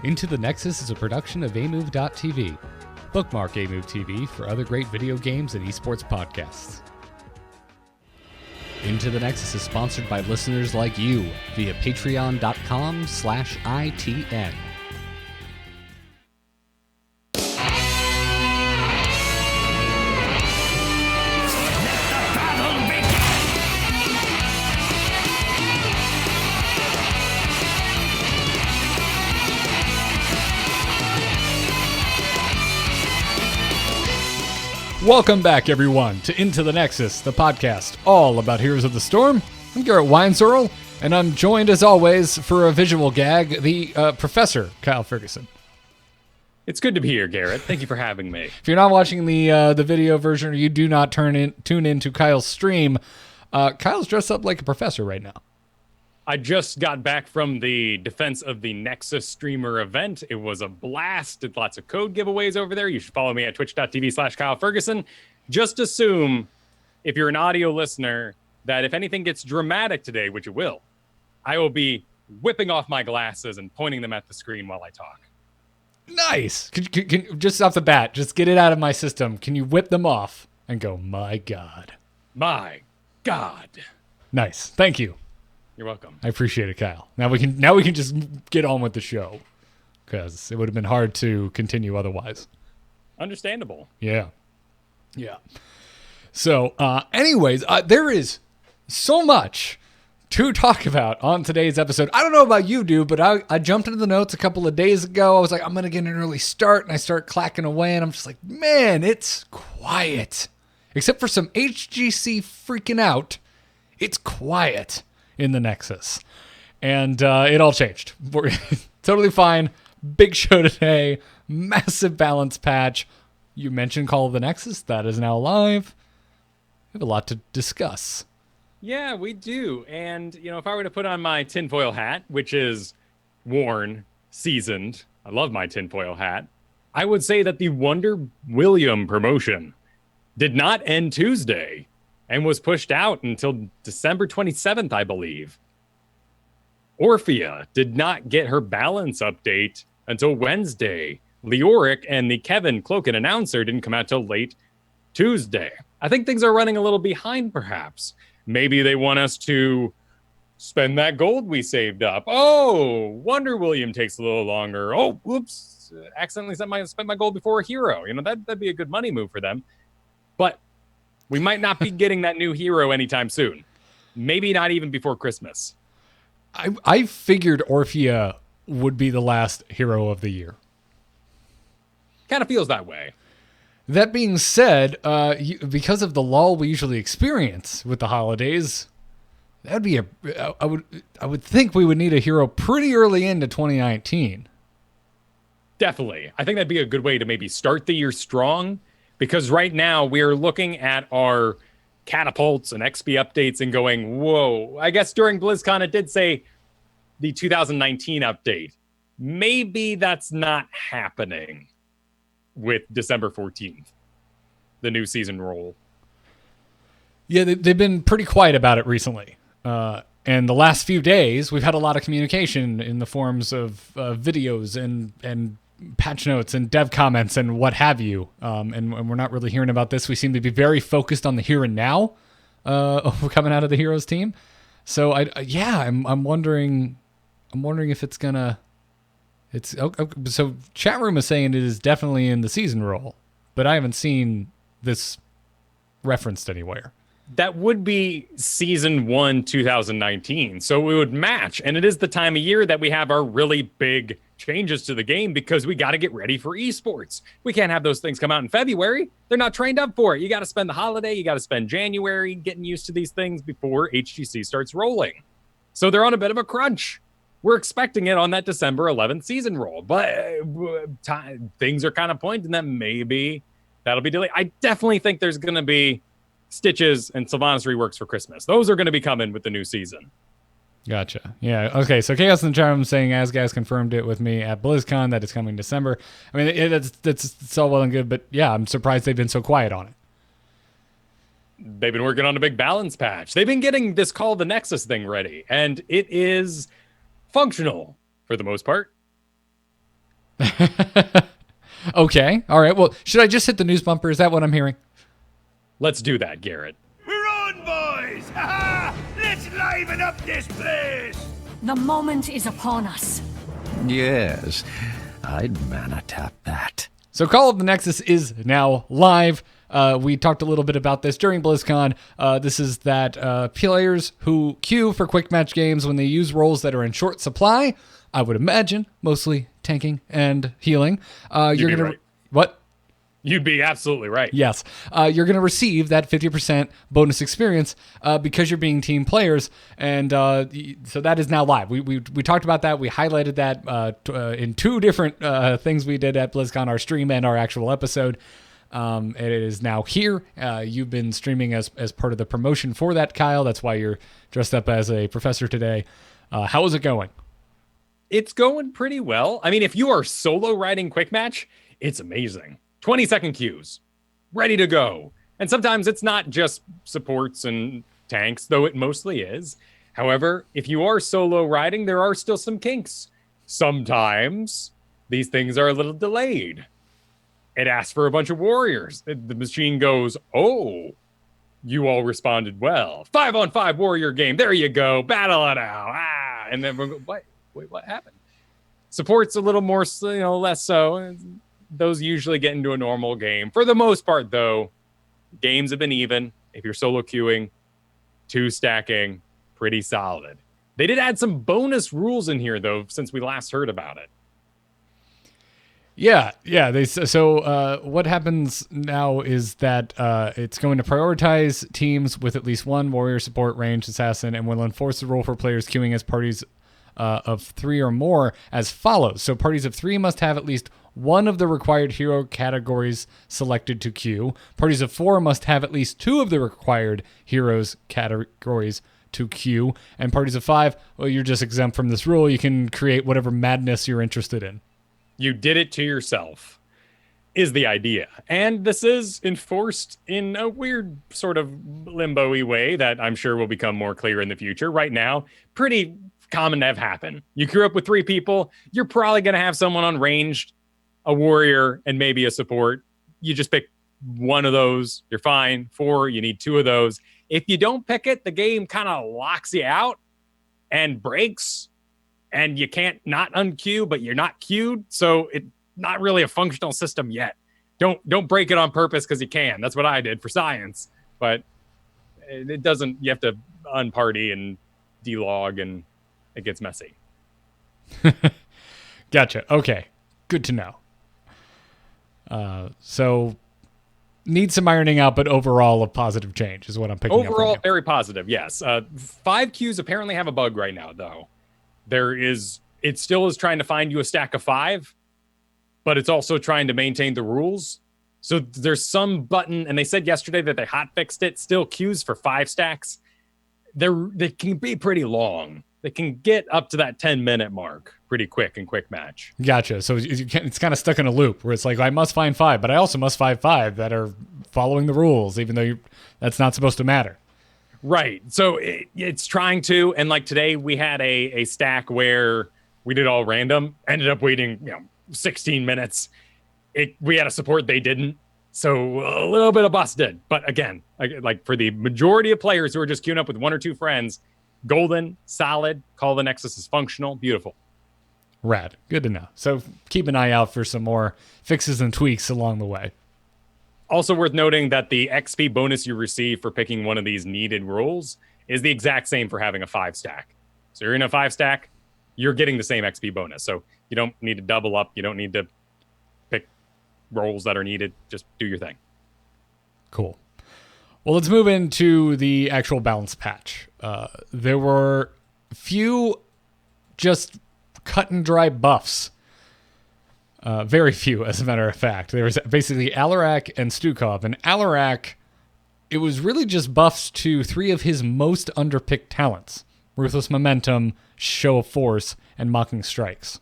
Into the Nexus is a production of amove.tv. Bookmark Amove TV for other great video games and esports podcasts. Into the Nexus is sponsored by listeners like you via patreon.com/ITN. Welcome back, everyone, to Into the Nexus, the podcast all about Heroes of the Storm. I'm Garrett Weinzierl, and I'm joined, as always, for a visual gag, the Professor, Kyle Fergusson. It's good to be here, Garrett. Thank you for having me. If you're not watching the video version, or you do not tune in to Kyle's stream, Kyle's dressed up like a professor right now. I just got back from the Defense of the Nexus streamer event. It was a blast. Did lots of code giveaways over there. You should follow me at twitch.tv/Kyle Fergusson. Just assume, if you're an audio listener, that if anything gets dramatic today, which it will, I will be whipping off my glasses and pointing them at the screen while I talk. Nice. Can, just off the bat, just get it out of my system. Can you whip them off and go, my God? My God. Nice. Thank you. You're welcome. I appreciate it, Kyle. Now we can just get on with the show, because it would have been hard to continue otherwise. Understandable. Yeah. So, anyways, there is so much to talk about on today's episode. I don't know about you, dude, but I jumped into the notes a couple of days ago. I was like, I'm going to get an early start, and I start clacking away, and I'm just like, man, it's quiet. Except for some HGC freaking out, it's quiet in the Nexus. And it all changed. We're totally fine. Big show today. Massive balance patch. You mentioned Call of the Nexus. That is now live. We have a lot to discuss. Yeah, we do. And, if I were to put on my tinfoil hat, which is worn, seasoned, I love my tinfoil hat, I would say that the Wonder William promotion did not end Tuesday and was pushed out until December 27th, I believe. Orphea did not get her balance update until Wednesday. Leoric and the Kevin Cloaken announcer didn't come out till late Tuesday. I think things are running a little behind, perhaps. Maybe they want us to spend that gold we saved up. Oh, Wonder William takes a little longer. Oh, whoops, accidentally spent my gold before a hero. That'd be a good money move for them. But we might not be getting that new hero anytime soon. Maybe not even before Christmas. I figured Orphea would be the last hero of the year. Kind of feels that way. That being said, because of the lull we usually experience with the holidays, that'd be I would think we would need a hero pretty early into 2019. Definitely. I think that'd be a good way to maybe start the year strong. Because right now we're looking at our catapults and XP updates and going, whoa. I guess during BlizzCon it did say the 2019 update. Maybe that's not happening with December 14th, the new season roll. Yeah, they've been pretty quiet about it recently. And the last few days, we've had a lot of communication in the forms of videos and patch notes and dev comments and what have you. And we're not really hearing about this. We seem to be very focused on the here and now coming out of the Heroes team. So I'm wondering if it's gonna. So chat room is saying it is definitely in the season roll, but I haven't seen this referenced anywhere. That would be season 1, 2019. So it would match. And it is the time of year that we have our really big changes to the game because we got to get ready for esports. We can't have those things come out in February. They're not trained up for it. You got to spend the holiday. You got to spend January getting used to these things before HGC starts rolling. So they're on a bit of a crunch. We're expecting it on that December 11th season roll. But things are kind of pointing that maybe that'll be delayed. I definitely think there's going to be Stitches and Sylvanas reworks for Christmas. Those are going to be coming with the new season. Gotcha. Yeah. Okay. So Chaos in the chat room saying, as guys confirmed it with me at BlizzCon that it's coming December. I mean, it's all well and good, but yeah, I'm surprised they've been so quiet on it. They've been working on a big balance patch. They've been getting this Call of the Nexus thing ready, and it is functional for the most part. Okay. All right. Well, should I just hit the news bumper? Is that what I'm hearing? Let's do that, Garrett. We're on, boys! Ha ha! Let's liven up this place! The moment is upon us. Yes, I'd mana tap that. So Call of the Nexus is now live. We talked a little bit about this during BlizzCon. This is that players who queue for quick match games when they use roles that are in short supply, I would imagine, mostly tanking and healing. You're going to... Right. What? You'd be absolutely right. Yes. You're going to receive that 50% bonus experience because you're being team players. And so that is now live. We talked about that. We highlighted that in two different things we did at BlizzCon, our stream and our actual episode. It is now here. You've been streaming as part of the promotion for that, Kyle. That's why you're dressed up as a professor today. How is it going? It's going pretty well. I mean, if you are solo riding quick match, it's amazing. 20-second queues, ready to go. And sometimes it's not just supports and tanks, though it mostly is. However, if you are solo riding, there are still some kinks. Sometimes these things are a little delayed. It asks for a bunch of warriors. The machine goes, oh, you all responded well. 5-on-5 warrior game. There you go. Battle it out. Ah, and then we'll go, what? Wait, what happened? Support's a little more, less so. Those usually get into a normal game. For the most part, though, games have been even. If you're solo queuing, 2 stacking, pretty solid. They did add some bonus rules in here, though, since we last heard about it. Yeah. So what happens now is that it's going to prioritize teams with at least one warrior, support, ranged assassin, and will enforce the rule for players queuing as parties of 3 or more as follows. So parties of 3 must have at least one of the required hero categories selected to queue. Parties of 4 must have at least 2 of the required heroes categories to queue. And parties of 5, well, you're just exempt from this rule. You can create whatever madness you're interested in. You did it to yourself, is the idea. And this is enforced in a weird sort of limbo-y way that I'm sure will become more clear in the future. Right now, pretty common to have happen. You grew up with 3 people, you're probably going to have someone on ranged, a warrior, and maybe a support. You just pick one of those, you're fine. 4, you need 2 of those. If you don't pick it, the game kind of locks you out and breaks, and you can't not unqueue, but you're not queued. So it's not really a functional system yet. Don't break it on purpose because you can. That's what I did for science. But it doesn't, you have to unparty and delog, and it gets messy. Gotcha. Okay. Good to know. So need some ironing out, but overall a positive change is what I'm picking up. Overall, very positive, yes. 5 queues apparently have a bug right now, though. It still is trying to find you a stack of 5, but it's also trying to maintain the rules. So there's some button, and they said yesterday that they hot fixed it, still queues for 5 stacks. They can be pretty long. They can get up to that 10-minute mark pretty quick in quick match. Gotcha. So it's kind of stuck in a loop where it's like, I must find 5, but I also must find 5 that are following the rules, even though that's not supposed to matter. Right. So it's trying to, and like today we had a stack where we did all random, ended up waiting 16 minutes. We had a support, they didn't. So a little bit of busted. But again, like for the majority of players who are just queuing up with 1 or 2 friends, golden, solid, Call of the Nexus is functional, beautiful. Rad. Good to know. So keep an eye out for some more fixes and tweaks along the way. Also worth noting that the XP bonus you receive for picking one of these needed rules is the exact same for having a 5 stack. So you're in a 5 stack, you're getting the same XP bonus. So you don't need to double up. You don't need to pick roles that are needed. Just do your thing. Cool. Well, let's move into the actual balance patch. There were few just cut and dry buffs. Very few, as a matter of fact. There was basically Alarak and Stukov. And Alarak, it was really just buffs to 3 of his most underpicked talents. Ruthless Momentum, Show of Force, and Mocking Strikes.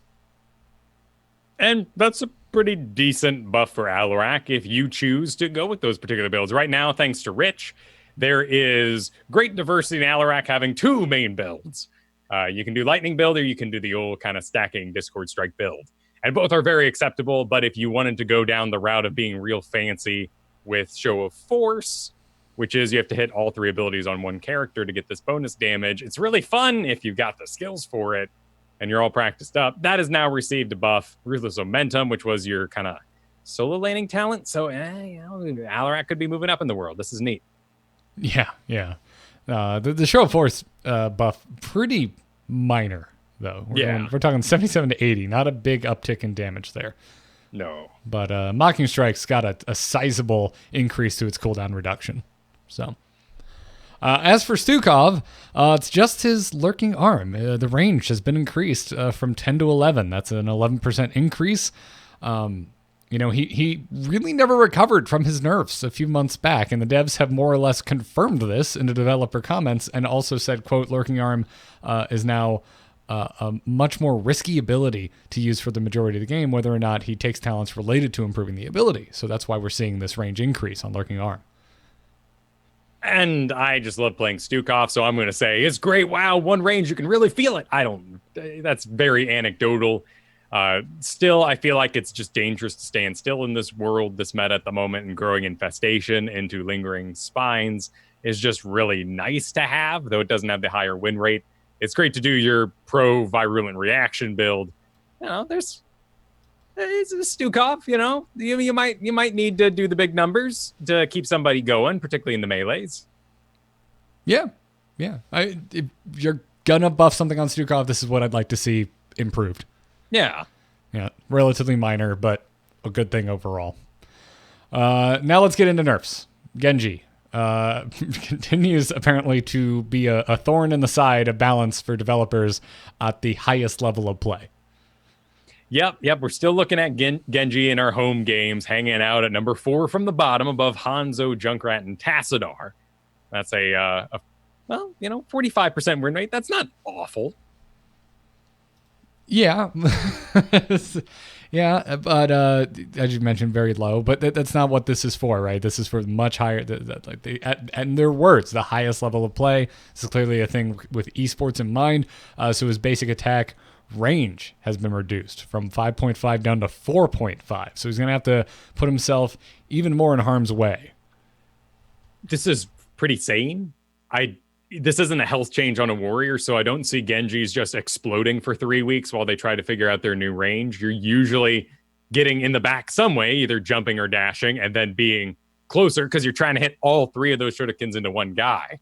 And that's a pretty decent buff for Alarak if you choose to go with those particular builds. Right now, thanks to Rich, there is great diversity in Alarak having 2 main builds. You can do Lightning build, or you can do the old kind of stacking Discord Strike build. And both are very acceptable, but if you wanted to go down the route of being real fancy with Show of Force, which is you have to hit all 3 abilities on one character to get this bonus damage, it's really fun if you've got the skills for it and you're all practiced up. That has now received a buff. Ruthless Momentum, which was your kind of solo laning talent. So, Alarak could be moving up in the world. This is neat. Yeah. The Show of Force buff, pretty minor, though. We're talking 77 to 80, not a big uptick in damage there. No. But Mocking Strike's got a sizable increase to its cooldown reduction. So, as for Stukov, it's just his lurking arm. The range has been increased from 10 to 11. That's an 11% increase. He really never recovered from his nerfs a few months back, and the devs have more or less confirmed this in the developer comments and also said, quote, lurking arm is now a much more risky ability to use for the majority of the game, whether or not he takes talents related to improving the ability. So that's why we're seeing this range increase on lurking arm. And I just love playing Stukov, so I'm going to say it's great. Wow, one range, you can really feel it. That's very anecdotal. Still, I feel like it's just dangerous to stand still in this world, this meta at the moment, and growing infestation into lingering spines is just really nice to have, though it doesn't have the higher win rate. It's great to do your pro-virulent reaction build. It's a Stukov, you might need to do the big numbers to keep somebody going, particularly in the melees. Yeah. If you're gonna buff something on Stukov, this is what I'd like to see improved. Yeah, relatively minor, but a good thing overall. Now let's get into nerfs. Genji continues apparently to be a thorn in the side of balance for developers at the highest level of play. Yep. We're still looking at Genji in our home games, hanging out at number 4 from the bottom above Hanzo, Junkrat, and Tassadar. That's a 45% win rate. That's not awful. Yeah. Yeah, but as you mentioned, very low. But that's not what this is for, right? This is for much higher, and their words, the highest level of play. This is clearly a thing with esports in mind. So his basic attack range has been reduced from 5.5 down to 4.5. So he's going to have to put himself even more in harm's way. This is pretty sane. This isn't a health change on a warrior, so I don't see Genji's just exploding for 3 weeks while they try to figure out their new range. You're usually getting in the back some way, either jumping or dashing, and then being closer because you're trying to hit all 3 of those shurikens into one guy.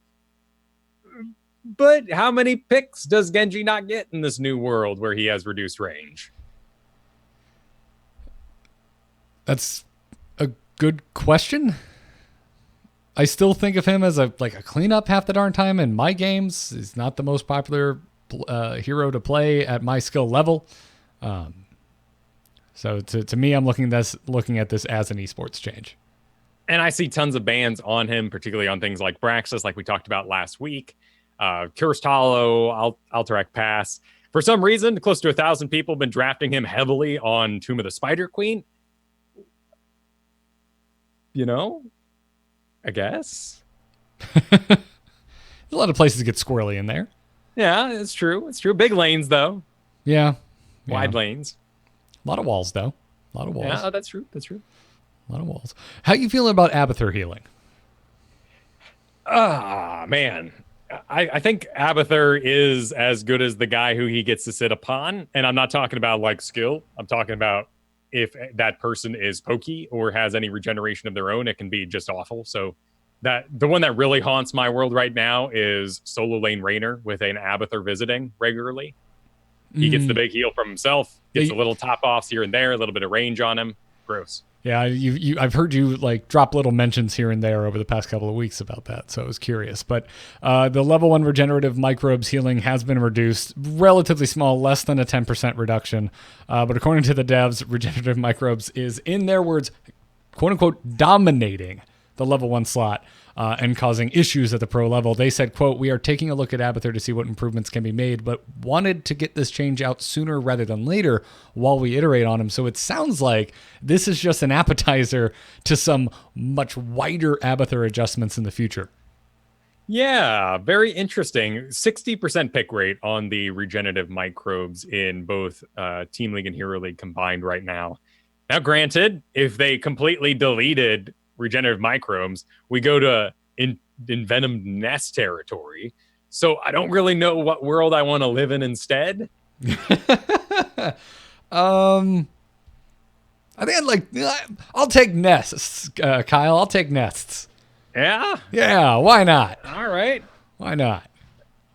But how many picks does Genji not get in this new world where he has reduced range? That's a good question. I still think of him as a cleanup half the darn time in my games. He's not the most popular hero to play at my skill level. So to me, I'm looking at this as an esports change. And I see tons of bans on him, particularly on things like Braxis, like we talked about last week. Cursed Hollow, Alterac Pass. For some reason, close to 1,000 people have been drafting him heavily on Tomb of the Spider Queen. I guess. There's a lot of places to get squirrely in there. Yeah, it's true. Big lanes, though. Yeah. Wide lanes. A lot of walls, though. A lot of walls. Yeah, that's true. A lot of walls. How you feeling about Abathur healing? Man. I think Abathur is as good as the guy who he gets to sit upon. And I'm not talking about skill. I'm talking about if that person is pokey or has any regeneration of their own, it can be just awful. So the one that really haunts my world right now is solo lane Raynor with an Abathur visiting regularly. He gets the big heal from himself, gets a little top offs here and there, a little bit of range on him. Gross. Yeah, I've heard you drop little mentions here and there over the past couple of weeks about that, so I was curious. But the level 1 regenerative microbes healing has been reduced, relatively small, less than a 10% reduction. But according to the devs, regenerative microbes is, in their words, quote unquote, dominating the level 1 slot and causing issues at the pro level. They said, quote, we are taking a look at Abathur to see what improvements can be made, but wanted to get this change out sooner rather than later while we iterate on him. So it sounds like this is just an appetizer to some much wider Abathur adjustments in the future. Yeah, very interesting. 60% pick rate on the regenerative microbes in both Team League and Hero League combined right now. Now, granted, if they completely deleted regenerative microbes, we go to envenomed nest territory. So I don't really know what world I want to live in instead. I think I'll take nests, Kyle. I'll take nests. Yeah? Yeah, why not? All right. Why not?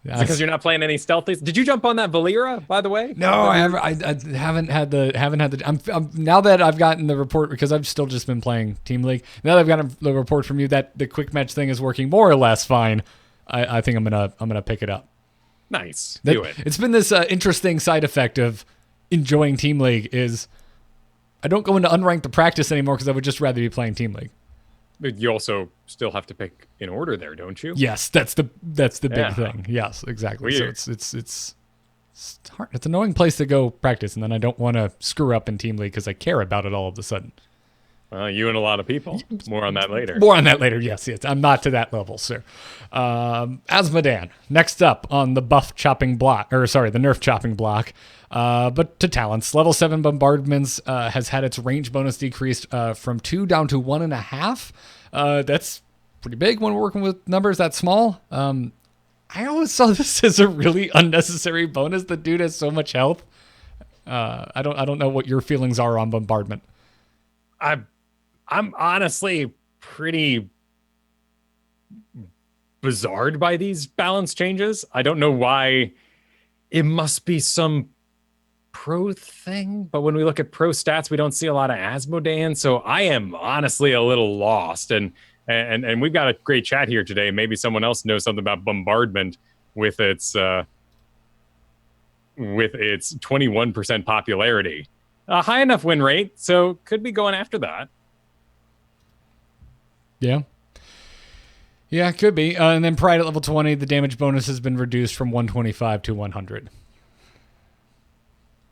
Because you're not playing any stealthies. Did you jump on that Valera, by the way? No, I haven't had the. I'm now that I've gotten the report, because I've still just been playing Team League. Now that I've gotten the report from you that the quick match thing is working more or less fine, I think I'm gonna pick it up. Nice. Do it. It's been this interesting side effect of enjoying Team League is I don't go into unranked to practice anymore because I would just rather be playing Team League. But you also still have to pick in order there, don't you? Yes, that's the big thing. Yes, exactly. Weird. So it's hard. It's an annoying place to go practice, and then I don't want to screw up in Team League because I care about it all of a sudden. You and a lot of people. More on that later. More on that later. Yes. I'm not to that level, sir. Asmodan, next up on the buff chopping block, or sorry, the nerf chopping block. But to talents, level 7 bombardments has had its range bonus decreased from 2 down to 1.5. That's pretty big when we're working with numbers that small. I always saw this as a really unnecessary bonus. The dude has so much health. I don't know what your feelings are on bombardment. I'm honestly pretty bizarred by these balance changes. I don't know why. It must be some pro thing, but when we look at pro stats, we don't see a lot of Asmodan. So I am honestly a little lost. And we've got a great chat here today. Maybe someone else knows something about bombardment with its 21% popularity. A high enough win rate, so could be going after that. Yeah, it could be. And then Pride at level 20, the damage bonus has been reduced from 125 to 100.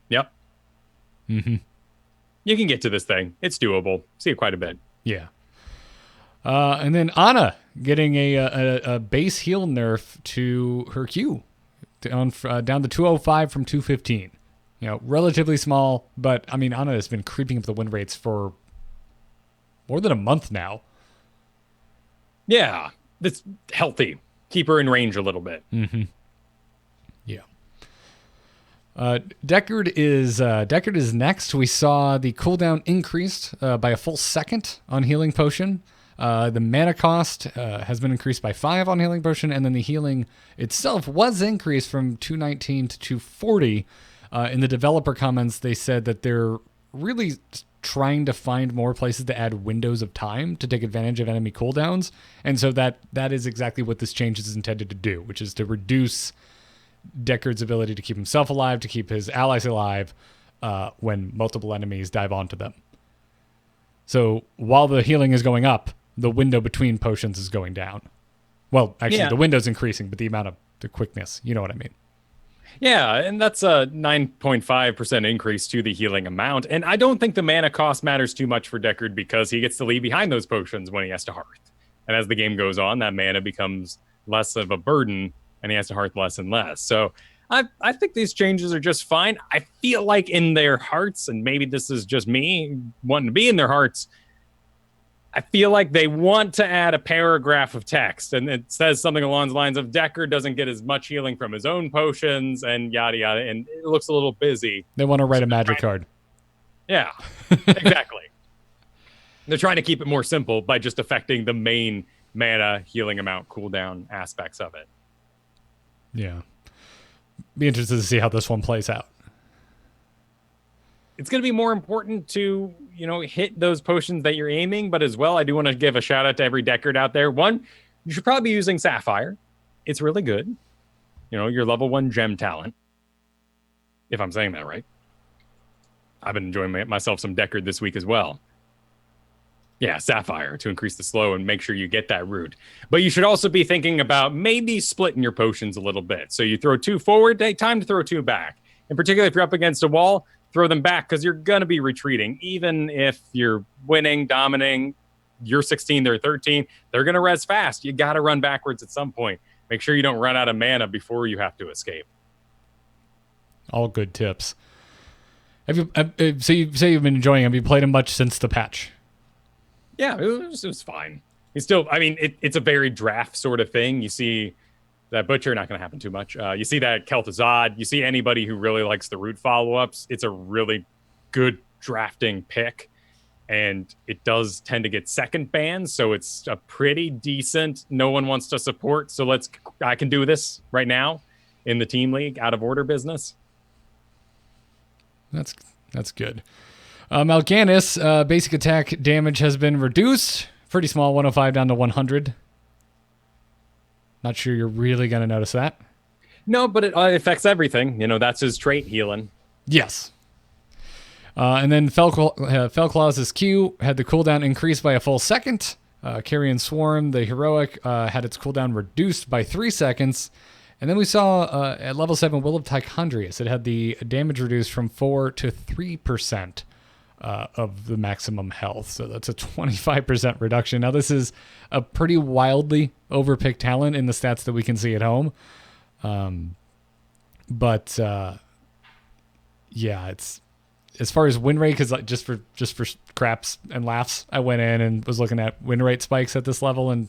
Yep. Mm-hmm. You can get to this thing. It's doable. See it quite a bit. Yeah. And then Ana getting a base heal nerf to her Q down to 205 from 215. Relatively small, but I mean, Ana has been creeping up the win rates for more than a month now. Yeah, that's healthy. Keep her in range a little bit. Mm-hmm. Yeah. Deckard is next. We saw the cooldown increased by a full second on healing potion. The mana cost has been increased by 5 on healing potion, and then the healing itself was increased from 219 to 240. In the developer comments, they said that they're really trying to find more places to add windows of time to take advantage of enemy cooldowns. And so that is exactly what this change is intended to do, which is to reduce Deckard's ability to keep himself alive, to keep his allies alive when multiple enemies dive onto them. So while the healing is going up, the window between potions is going down. Well, actually, the window's increasing, but the amount of the quickness, you know what I mean? Yeah, and that's a 9.5% increase to the healing amount. And I don't think the mana cost matters too much for Deckard because he gets to leave behind those potions when he has to hearth. And as the game goes on, that mana becomes less of a burden and he has to hearth less and less. So I think these changes are just fine. I feel like in their hearts, and maybe this is just me wanting to be in their hearts, I feel like they want to add a paragraph of text, and it says something along the lines of Deckard doesn't get as much healing from his own potions, and yada yada, and it looks a little busy. They want to write a magic card. Yeah, exactly. They're trying to keep it more simple by just affecting the main mana healing amount cooldown aspects of it. Yeah. Be interested to see how this one plays out. It's going to be more important to, hit those potions that you're aiming, but as well, I do want to give a shout out to every Deckard out there. One, you should probably be using Sapphire. It's really good. Your level 1 gem talent. If I'm saying that right. I've been enjoying myself some Deckard this week as well. Yeah, Sapphire to increase the slow and make sure you get that root. But you should also be thinking about maybe splitting your potions a little bit. So you throw 2 forward, take time to throw 2 back. In particular, if you're up against a wall, throw them back because you're going to be retreating. Even if you're winning, dominating, you're 16, they're 13. They're going to res fast. You got to run backwards at some point. Make sure you don't run out of mana before you have to escape. All good tips. So you say you've been enjoying him. Have you played him much since the patch? Yeah, it was fine. He's still, I mean, it's a very draft sort of thing. You see that Butcher, not going to happen too much. You see that Kel'Thuzad. You see anybody who really likes the root follow-ups. It's a really good drafting pick. And it does tend to get second bans, so it's a pretty decent, no one wants to support, so I can do this right now in the team league, out of order business. That's good. Mal'Ganis, basic attack damage has been reduced. Pretty small, 105 down to 100. Not sure you're really going to notice that. No, but it affects everything. That's his trait, healing. Yes. And then Fellclaw's Q had the cooldown increased by a full second. Carrion Swarm, the heroic, had its cooldown reduced by 3 seconds. And then we saw at level 7 Will of Tichondrius, it had the damage reduced from 4 to 3% of the maximum health. So that's a 25% reduction. Now, this is a pretty wildly overpicked talent in the stats that we can see at home. But it's... As far as win rate, because just for craps and laughs, I went in and was looking at win rate spikes at this level, and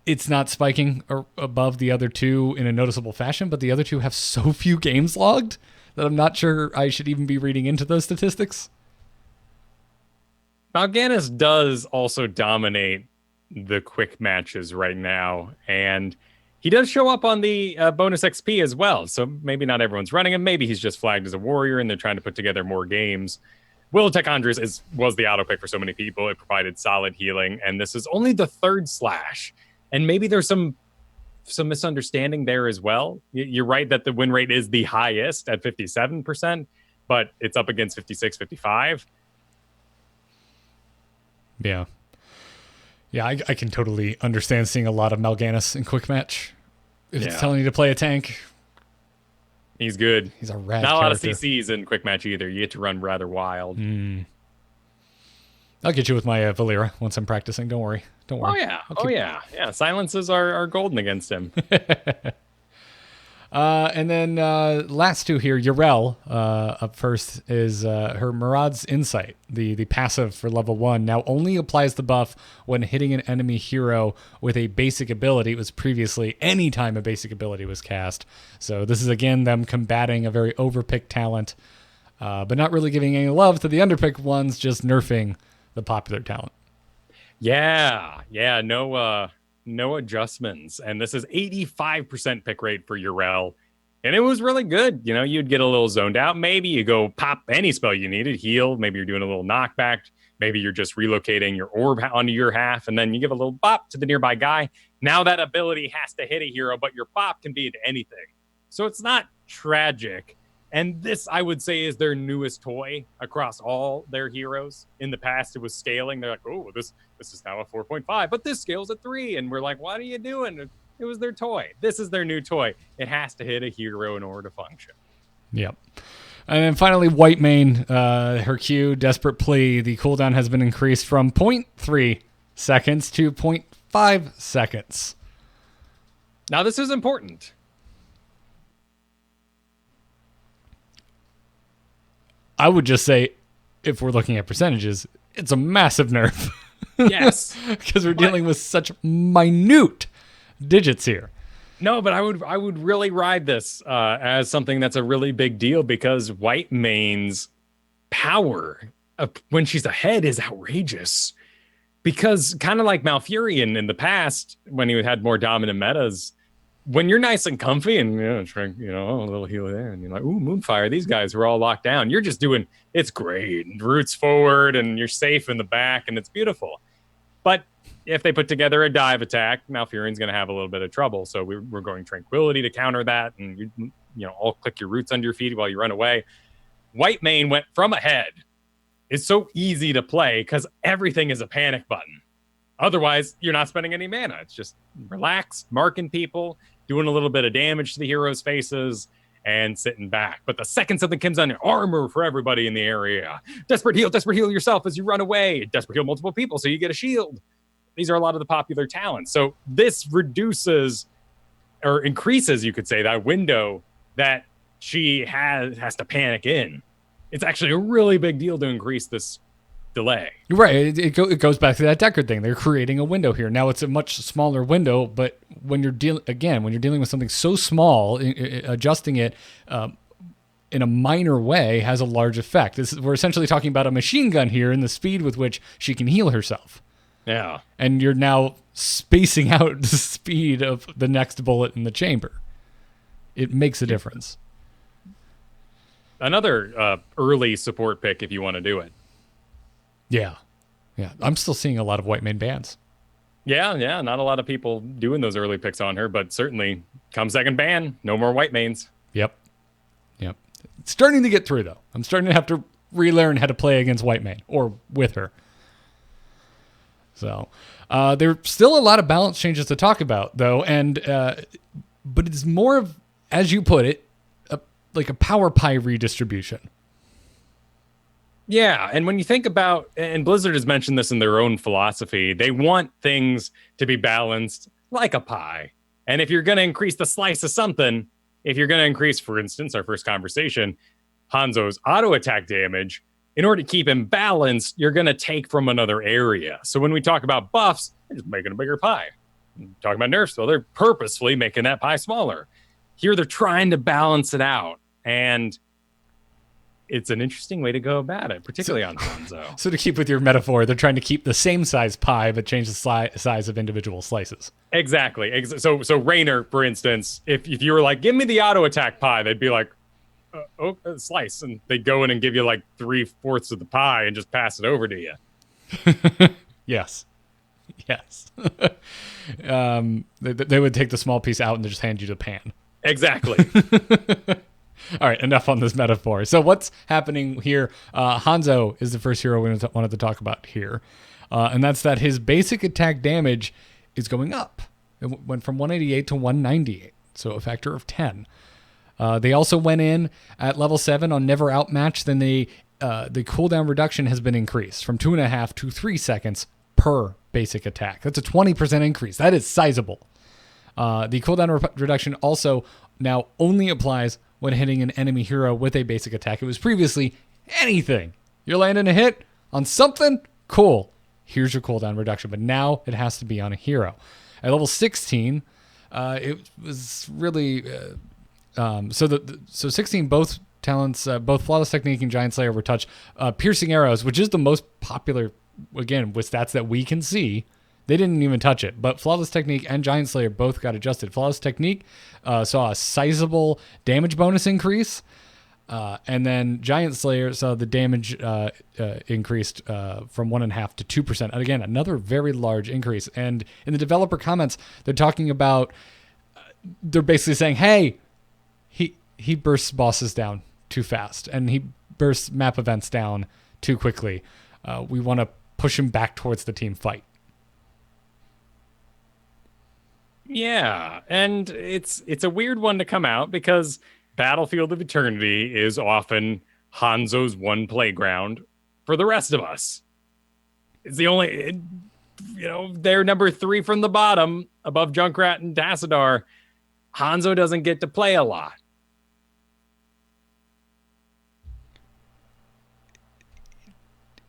it's not spiking above the other two in a noticeable fashion, but the other two have so few games logged that I'm not sure I should even be reading into those statistics. Mal'Ganis does also dominate the quick matches right now, and he does show up on the bonus XP as well, so maybe not everyone's running him. Maybe he's just flagged as a warrior, and they're trying to put together more games. Will of Tichondrius was the auto pick for so many people. It provided solid healing, and this is only the third slash. And maybe there's some misunderstanding there as well. You're right that the win rate is the highest at 57%, but it's up against 56, 55. Yeah. Yeah, I can totally understand seeing a lot of Mal'Ganis in quick match. If it's telling you to play a tank, he's good. He's a rad Not a lot of character. CCs in quick match either. You get to run rather wild. I'll get you with my Valera once I'm practicing. Don't worry. Oh yeah. Silences are golden against him. And then last two here, Yrel up first is her Maraud's Insight, the passive for level 1. Now only applies the buff when hitting an enemy hero with a basic ability. It was previously any time a basic ability was cast. So this is again them combating a very overpicked talent, but not really giving any love to the underpicked ones, just nerfing the popular talent. Yeah, no adjustments. And this is 85% pick rate for Yrel. And it was really good. You'd get a little zoned out. Maybe you go pop any spell you needed, heal. Maybe you're doing a little knockback. Maybe you're just relocating your orb onto your half, and then you give a little bop to the nearby guy. Now that ability has to hit a hero, but your bop can be into anything. So it's not tragic. And this, I would say, is their newest toy across all their heroes. In the past, it was scaling. They're like, oh, this is now a 4.5, but this scales at 3. And we're like, what are you doing? It was their toy. This is their new toy. It has to hit a hero in order to function. Yep. And then finally, Whitemane, her Q, Desperate Plea. The cooldown has been increased from 0.3 seconds to 0.5 seconds. Now, this is important. I would just say, if we're looking at percentages, it's a massive nerf. Yes. Because we're dealing with such minute digits here. No, but I would really ride this as something that's a really big deal, because Whitemane's power when she's ahead is outrageous. Because kind of like Malfurion in the past, when he had more dominant metas, when you're nice and comfy and a little heal there, and you're like, ooh, Moonfire, these guys are all locked down. You're just doing, it's great, and roots forward, and you're safe in the back, and it's beautiful. But if they put together a dive attack, Malfurion's going to have a little bit of trouble. So we're going Tranquility to counter that, and all click your roots under your feet while you run away. Whitemane went from ahead. It's so easy to play because everything is a panic button. Otherwise, you're not spending any mana. It's just relax, marking people, doing a little bit of damage to the heroes' faces, and sitting back. But the second something comes on, armor for everybody in the area. Desperate heal yourself as you run away. Desperate heal multiple people so you get a shield. These are a lot of the popular talents. So this reduces or increases, you could say, that window that she has to panic in. It's actually a really big deal to increase this delay. You're right. It goes back to that Deckard thing. They're creating a window here. Now it's a much smaller window, but when you're dealing with something so small, adjusting it in a minor way has a large effect. We're essentially talking about a machine gun here and the speed with which she can heal herself. Yeah. And you're now spacing out the speed of the next bullet in the chamber. It makes a difference. Another early support pick if you want to do it. Yeah. I'm still seeing a lot of white main bans. Yeah. Not a lot of people doing those early picks on her, but certainly come second ban, no more white mains. Yep. It's starting to get through, though. I'm starting to have to relearn how to play against white main or with her. So there's still a lot of balance changes to talk about, though, and but it's more of, as you put it, like a power pie redistribution. Yeah, and when you think about, and Blizzard has mentioned this in their own philosophy, they want things to be balanced like a pie. And if you're going to increase the slice of something, if you're going to increase, for instance, our first conversation, Hanzo's auto attack damage, in order to keep him balanced, you're going to take from another area. So when we talk about buffs, they're just making a bigger pie. Talking about nerfs, well, they're purposefully making that pie smaller. Here, they're trying to balance it out. And it's an interesting way to go about it, particularly on Hanzo. So to keep with your metaphor, they're trying to keep the same size pie, but change the size of individual slices. Exactly. So Raynor, for instance, if you were like, give me the auto attack pie, they'd be like, slice. And they'd go in and give you like 3/4 of the pie and just pass it over to you. Yes. They would take the small piece out and they just hand you the pan. Exactly. All right, enough on this metaphor. So what's happening here? Hanzo is the first hero we wanted to talk about here. And that's that his basic attack damage is going up. It went from 188 to 198, so a factor of 10. They also went in at level 7 on Never Outmatch. Then the cooldown reduction has been increased from 2.5 to 3 seconds per basic attack. That's a 20% increase. That is sizable. The cooldown reduction also now only applies when hitting an enemy hero with a basic attack. It was previously anything. You're landing a hit on something? Cool. Here's your cooldown reduction. But now it has to be on a hero. At level 16, it was really... So 16, both talents, both Flawless Technique and Giant Slayer were touched. Piercing Arrows, which is the most popular, again, with stats that we can see, they didn't even touch it. But Flawless Technique and Giant Slayer both got adjusted. Flawless Technique saw a sizable damage bonus increase. And then Giant Slayer saw the damage increased from 1.5 to 2%. And again, another very large increase. And in the developer comments, they're talking about, they're basically saying, hey, he bursts bosses down too fast, and he bursts map events down too quickly. We want to push him back towards the team fight. Yeah, and it's a weird one to come out because Battlefield of Eternity is often Hanzo's one playground for the rest of us. It's the only, they're number 3 from the bottom above Junkrat and Tassadar. Hanzo doesn't get to play a lot.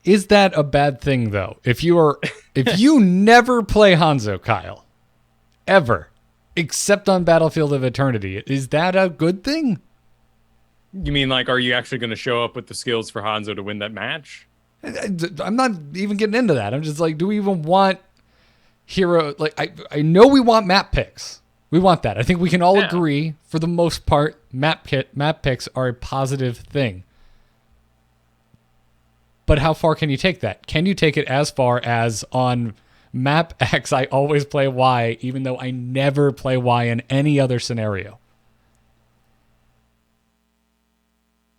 Is that a bad thing, though? If you never play Hanzo, Kyle, ever, except on Battlefield of Eternity, is that a good thing? You mean, like, are you actually going to show up with the skills for Hanzo to win that match? I'm not even getting into that. I'm just like, do we even want hero? Like, I know we want map picks. We want that. I think we can all agree, for the most part, map picks are a positive thing. But how far can you take that? Can you take it as far as on map X, I always play Y, even though I never play Y in any other scenario?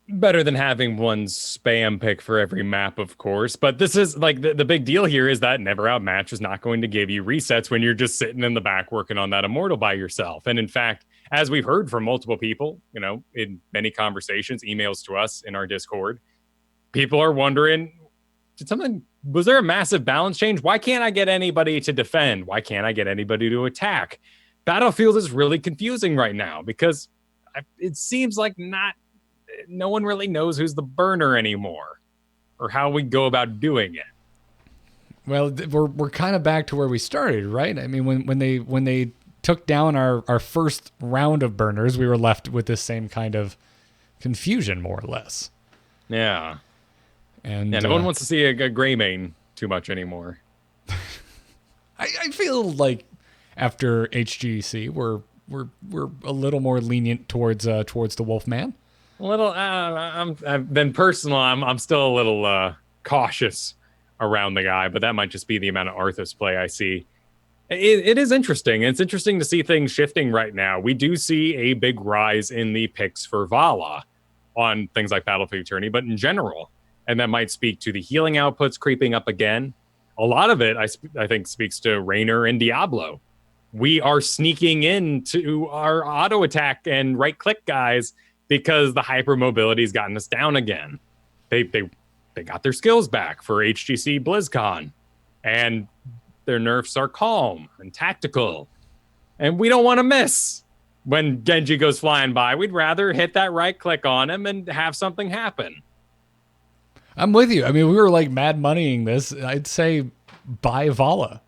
Better than having one spam pick for every map, of course. But this is like the big deal here is that Never Outmatch is not going to give you resets when you're just sitting in the back working on that Immortal by yourself. And in fact, as we've heard from multiple people, in many conversations, emails to us in our Discord, people are wondering, was there a massive balance change? Why can't I get anybody to defend? Why can't I get anybody to attack? Battlefield is really confusing right now because it seems like no one really knows who's the burner anymore or how we go about doing it. Well, we're kind of back to where we started, right? I mean, when they took down our first round of burners, we were left with this same kind of confusion, more or less. Yeah. And no one wants to see a gray main too much anymore. I feel like after HGC, we're a little more lenient towards the Wolfman. A little. I've been personal. I'm still a little cautious around the guy, but that might just be the amount of Arthas play I see. It is interesting. It's interesting to see things shifting right now. We do see a big rise in the picks for Vala on things like Battlefield Eternity, but in general, and that might speak to the healing outputs creeping up again. A lot of it, I think, speaks to Raynor and Diablo. We are sneaking into our auto attack and right click guys because the hypermobility's gotten us down again. They got their skills back for HGC BlizzCon, and their nerfs are calm and tactical. And we don't want to miss when Genji goes flying by. We'd rather hit that right click on him and have something happen. I'm with you. I mean, we were like mad moneying this. I'd say buy Vala.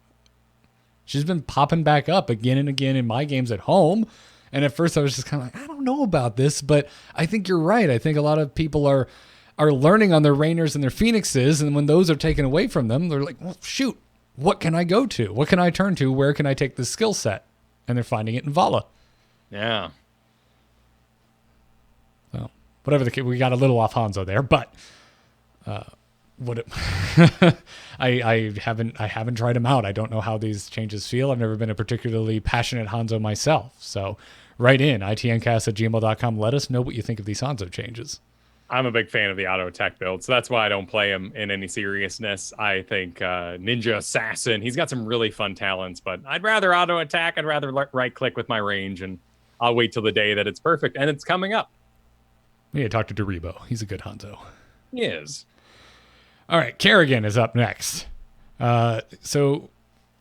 She's been popping back up again and again in my games at home. And at first I was just kind of like, I don't know about this, but I think you're right. I think a lot of people are learning on their Raynors and their Phoenixes. And when those are taken away from them, they're like, well, shoot, what can I go to? What can I turn to? Where can I take this skill set? And they're finding it in Vala. Yeah. So whatever the case, we got a little off Hanzo there, but I haven't tried them out. I don't know how these changes feel. I've never been a particularly passionate Hanzo myself. So write in itncast@gmail.com. Let us know what you think of these Hanzo changes. I'm a big fan of the auto attack build, so that's why I don't play him in any seriousness. I think Ninja Assassin, he's got some really fun talents, but I'd rather auto attack. I'd rather right click with my range, and I'll wait till the day that it's perfect, and it's coming up. Yeah, talk to Doribo. He's a good Hanzo. He is. All right, Kerrigan is up next. So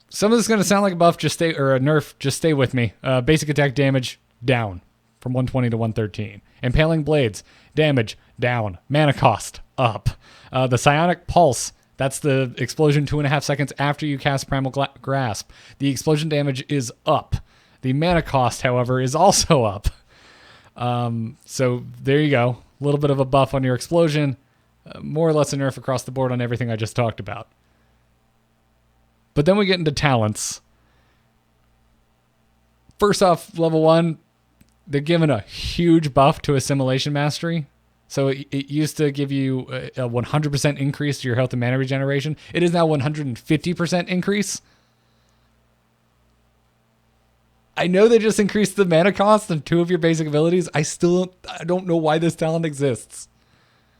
some of this is going to sound like a buff, a nerf. Just stay with me. Basic attack damage down from 120 to 113. Impaling blades damage down. Mana cost up. The psionic pulse. That's the explosion 2.5 seconds after you cast Primal Grasp. The explosion damage is up. The mana cost, however, is also up. So there you go. A little bit of a buff on your explosion. More or less a nerf across the board on everything I just talked about. But then we get into talents. First off, level 1, they're giving a huge buff to Assimilation Mastery. So it used to give you a 100% increase to your health and mana regeneration. It is now 150% increase. I know they just increased the mana cost of 2 of your basic abilities. I don't know why this talent exists.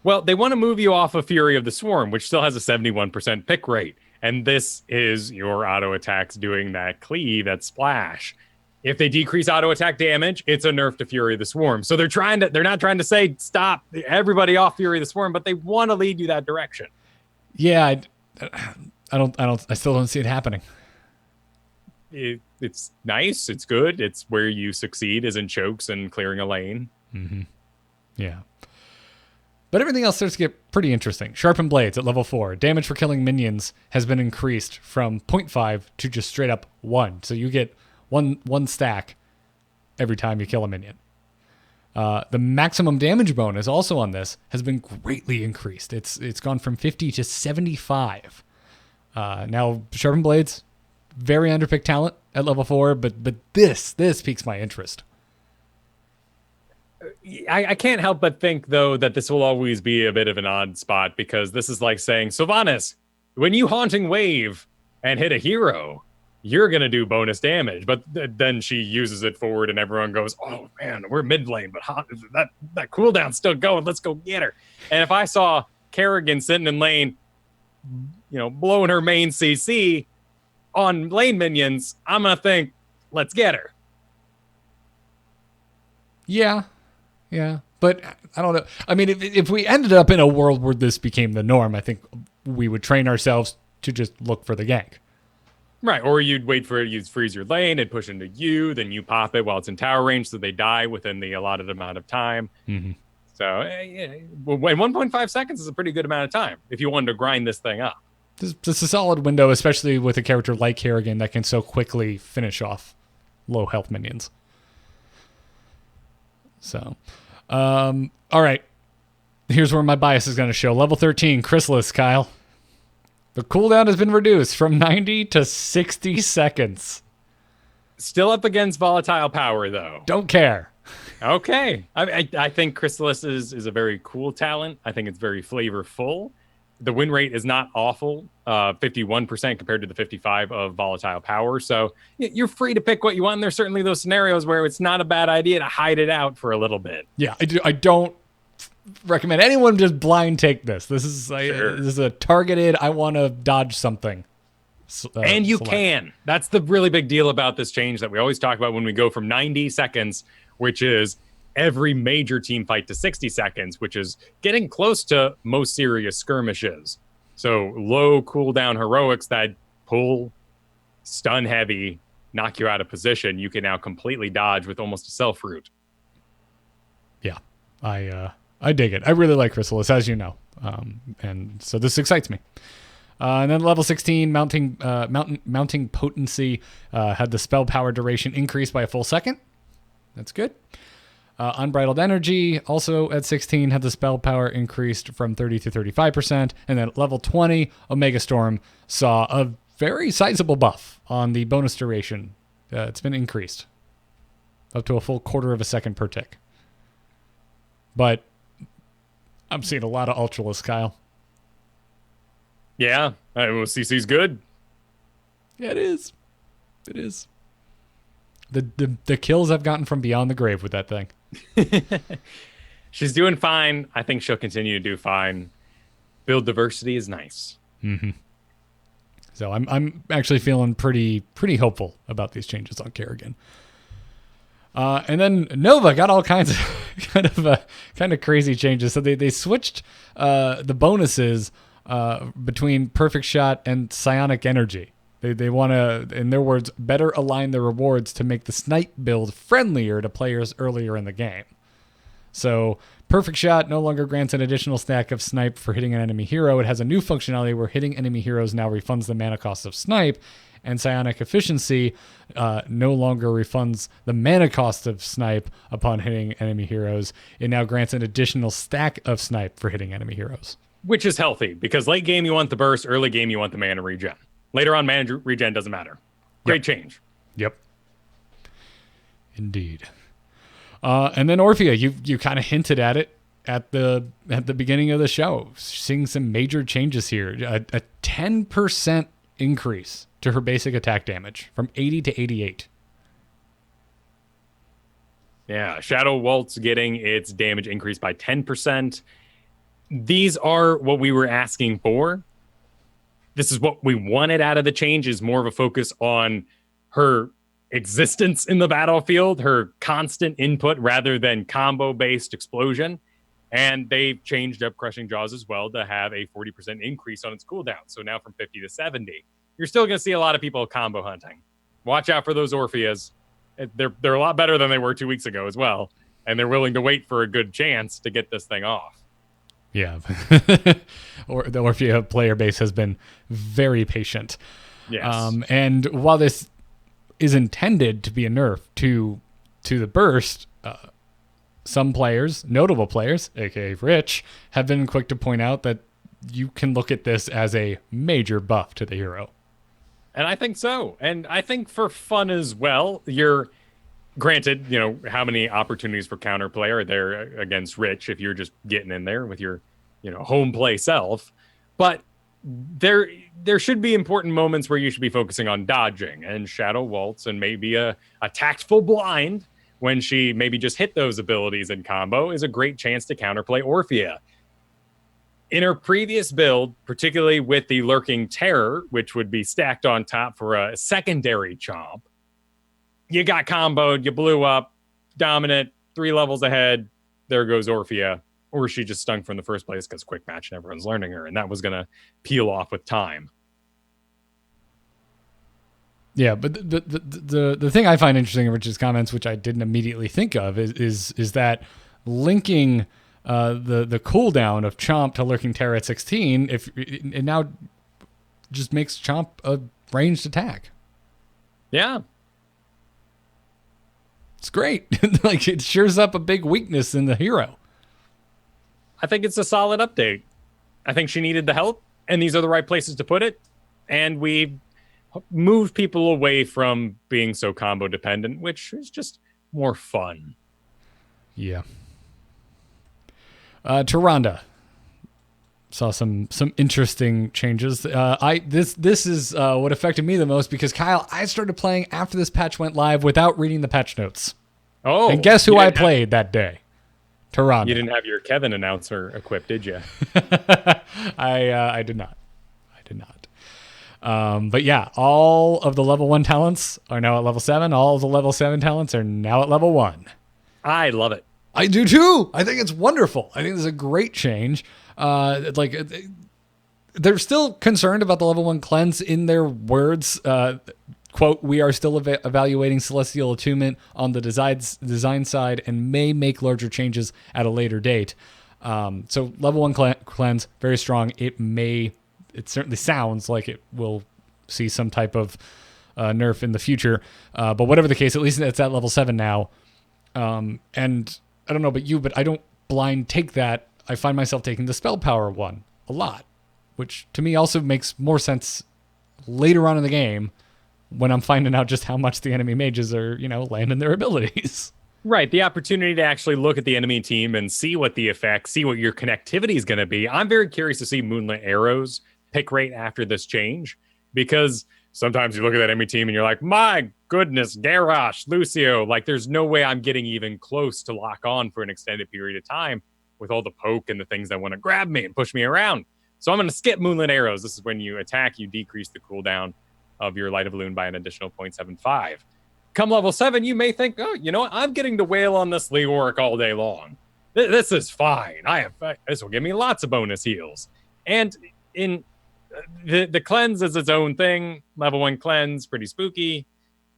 Well, they want to move you off of Fury of the Swarm, which still has a 71% pick rate. And this is your auto attacks doing that cleave, that splash. If they decrease auto attack damage, it's a nerf to Fury of the Swarm. So they're not trying to say stop everybody off Fury of the Swarm, but they want to lead you that direction. Yeah, I still don't see it happening. It's nice. It's good. It's where you succeed is in chokes and clearing a lane. Mm-hmm. Yeah. But everything else starts to get pretty interesting. Sharpened Blades at level 4. Damage for killing minions has been increased from 0.5 to just straight up 1. So you get one stack every time you kill a minion. The maximum damage bonus also on this has been greatly increased. It's gone from 50 to 75. Now, Sharpened Blades, very underpicked talent at level 4, but this piques my interest. I can't help but think, though, that this will always be a bit of an odd spot because this is like saying, Sylvanas, when you Haunting Wave and hit a hero, you're going to do bonus damage. But then she uses it forward and everyone goes, oh, man, we're mid lane, but that cooldown's still going. Let's go get her. And if I saw Kerrigan sitting in lane, blowing her main CC on lane minions, I'm going to think, let's get her. Yeah. But I don't know. I mean, if we ended up in a world where this became the norm, I think we would train ourselves to just look for the gank. Right, or you'd wait for it, you'd freeze your lane, it'd push into you, then you pop it while it's in tower range, so they die within the allotted amount of time. Mm-hmm. So, well, 1.5 seconds is a pretty good amount of time if you wanted to grind this thing up. This is a solid window, especially with a character like Kerrigan that can so quickly finish off low health minions. So, all right. Here's where my bias is going to show. Level 13, Chrysalis, Kyle. The cooldown has been reduced from 90 to 60 seconds. Still up against volatile power, though. Don't care. Okay. I think Chrysalis is a very cool talent. I think it's very flavorful. The win rate is not awful, 51% compared to the 55 of volatile power. So you're free to pick what you want. And there's certainly those scenarios where it's not a bad idea to hide it out for a little bit. Yeah, I don't recommend anyone just blind take this. This is a targeted, I want to dodge something. And you can. That's the really big deal about this change that we always talk about when we go from 90 seconds, which is every major team fight, to 60 seconds, which is getting close to most serious skirmishes. So low cooldown heroics that pull stun heavy, knock you out of position, you can now completely dodge with almost a self route. Yeah, I dig it. I really like Chrysalis, as you know. And so this excites me. And then level 16, mounting potency, had the spell power duration increased by a full second. That's good. Unbridled energy, also at 16, had the spell power increased from 30 to 35%. And then at level 20, Omega Storm saw a very sizable buff on the bonus duration. It's been increased up to a full quarter of a second per tick. But I'm seeing a lot of Ultralisk, Kyle. Yeah, well, CC's good. Yeah, it is. It is. The kills I've gotten from Beyond the Grave with that thing. She's doing fine. I think she'll continue to do fine. Build diversity is nice. Mm-hmm. So I'm actually feeling pretty hopeful about these changes on Kerrigan. And then Nova got all kinds of kind of crazy changes. So they switched the bonuses between Perfect Shot and Psionic Energy. They want to, in their words, better align the rewards to make the snipe build friendlier to players earlier in the game. So Perfect Shot no longer grants an additional stack of snipe for hitting an enemy hero. It has a new functionality where hitting enemy heroes now refunds the mana cost of snipe, and Psionic Efficiency no longer refunds the mana cost of snipe upon hitting enemy heroes. It now grants an additional stack of snipe for hitting enemy heroes. Which is healthy, because late game you want the burst, early game you want the mana regen. Later on, mana regen doesn't matter. Great change. Yep. Indeed. And then Orphea, you kind of hinted at it at the beginning of the show, seeing some major changes here. A 10% increase to her basic attack damage from 80 to 88. Yeah, Shadow Waltz getting its damage increased by 10%. These are what we were asking for. This is what we wanted out of the change, is more of a focus on her existence in the battlefield, her constant input rather than combo-based explosion. And they've changed up Crushing Jaws as well to have a 40% increase on its cooldown. So now from 50 to 70. You're still going to see a lot of people combo hunting. Watch out for those Orpheas. They're a lot better than they were 2 weeks ago as well. And they're willing to wait for a good chance to get this thing off. Yeah. Or the Orphea player base has been very patient. Yes. And while this is intended to be a nerf to the burst, some players, notable players, aka Rich, have been quick to point out that you can look at this as a major buff to the hero. And I think so. And I think for fun as well, you're granted, how many opportunities for counterplay are there against Rich if you're just getting in there with your, home play self. But there should be important moments where you should be focusing on dodging, and Shadow Waltz and maybe a tactful blind when she maybe just hit those abilities in combo is a great chance to counterplay Orphea. In her previous build, particularly with the Lurking Terror, which would be stacked on top for a secondary chomp, you got comboed, you blew up, dominant, 3 levels ahead. There goes Orphea. Or she just stung from the first place because quick match and everyone's learning her. And that was going to peel off with time. Yeah, but the thing I find interesting in Rich's comments, which I didn't immediately think of, is that linking the cooldown of Chomp to Lurking Terror at 16, if it now just makes Chomp a ranged attack. Yeah. It's great. Like, it shears up a big weakness in the hero. I think it's a solid update. I think she needed the help, and these are the right places to put it. And we moved people away from being so combo dependent, which is just more fun. Yeah. Tyrande saw some interesting changes. This is what affected me the most because, Kyle, I started playing after this patch went live without reading the patch notes. Oh, and guess who I played that day? Tyrande. You didn't have your Kevin announcer equipped, did you? I did not. But yeah, all of the level 1 talents are now at level 7. All of the level 7 talents are now at level 1. I love it. I do too. I think it's wonderful. I think this is a great change. They're still concerned about the level 1 cleanse in their words. Quote, we are still evaluating Celestial Attunement on the design side and may make larger changes at a later date. So level 1 cleanse, very strong. It certainly sounds like it will see some type of nerf in the future. But whatever the case, at least it's at level 7 now. And I don't know about you, but I don't blind take that. I find myself taking the spell power one a lot, which to me also makes more sense later on in the game when I'm finding out just how much the enemy mages are, landing their abilities. Right. The opportunity to actually look at the enemy team and see what the effects, see what your connectivity is going to be. I'm very curious to see Moonlit Arrow's pick rate after this change, because sometimes you look at that enemy team and you're like, my goodness, Garrosh, Lucio, like there's no way I'm getting even close to lock on for an extended period of time with all the poke and the things that want to grab me and push me around. So I'm going to skip Moonlit Arrows. This is when you attack, you decrease the cooldown of your Light of Loon by an additional 0.75. Come level 7, you may think, oh, you know what? I'm getting to wail on this Leoric all day long. This is fine. This will give me lots of bonus heals. And in the cleanse is its own thing. Level 1 cleanse, pretty spooky.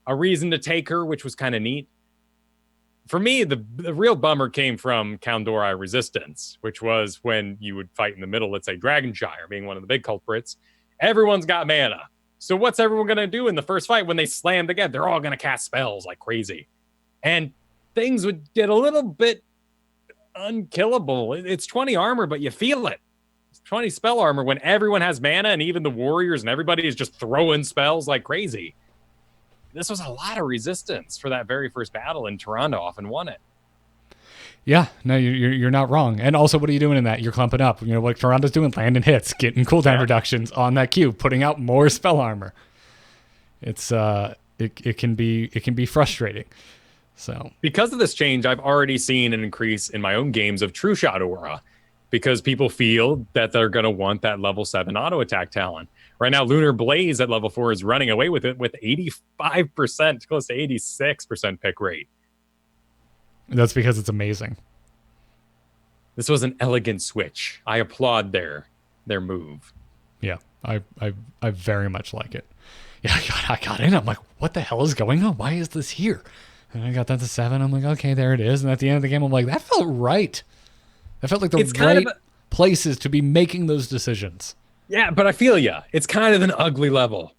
A reason to take her, which was kind of neat. For me, the real bummer came from Kandori Resistance, which was when you would fight in the middle, let's say Dragonshire being one of the big culprits. Everyone's got mana. So what's everyone going to do in the first fight when they slam together? They're all going to cast spells like crazy. And things would get a little bit unkillable. It's 20 armor, but you feel it. It's 20 spell armor when everyone has mana and even the warriors and everybody is just throwing spells like crazy. This was a lot of resistance for that very first battle, and Tyrande often won it. Yeah, no, you're not wrong. And also, what are you doing in that? You're clumping up. You know what Tyrande's doing? Landing hits, getting cooldown reductions on that cube, putting out more spell armor. It's it can be frustrating. So because of this change, I've already seen an increase in my own games of True Shot Aura, because people feel that they're going to want that level 7 auto attack talent. Right now, Lunar Blaze at level 4 is running away with it with 85%, close to 86% pick rate. That's because it's amazing. This was an elegant switch. I applaud their move. Yeah, I very much like it. Yeah, I got in. I'm like, what the hell is going on? Why is this here? And I got that to 7. I'm like, okay, there it is. And at the end of the game, I'm like, that felt right. That felt like the right places to be making those decisions. Yeah, but I feel ya. It's kind of an ugly level.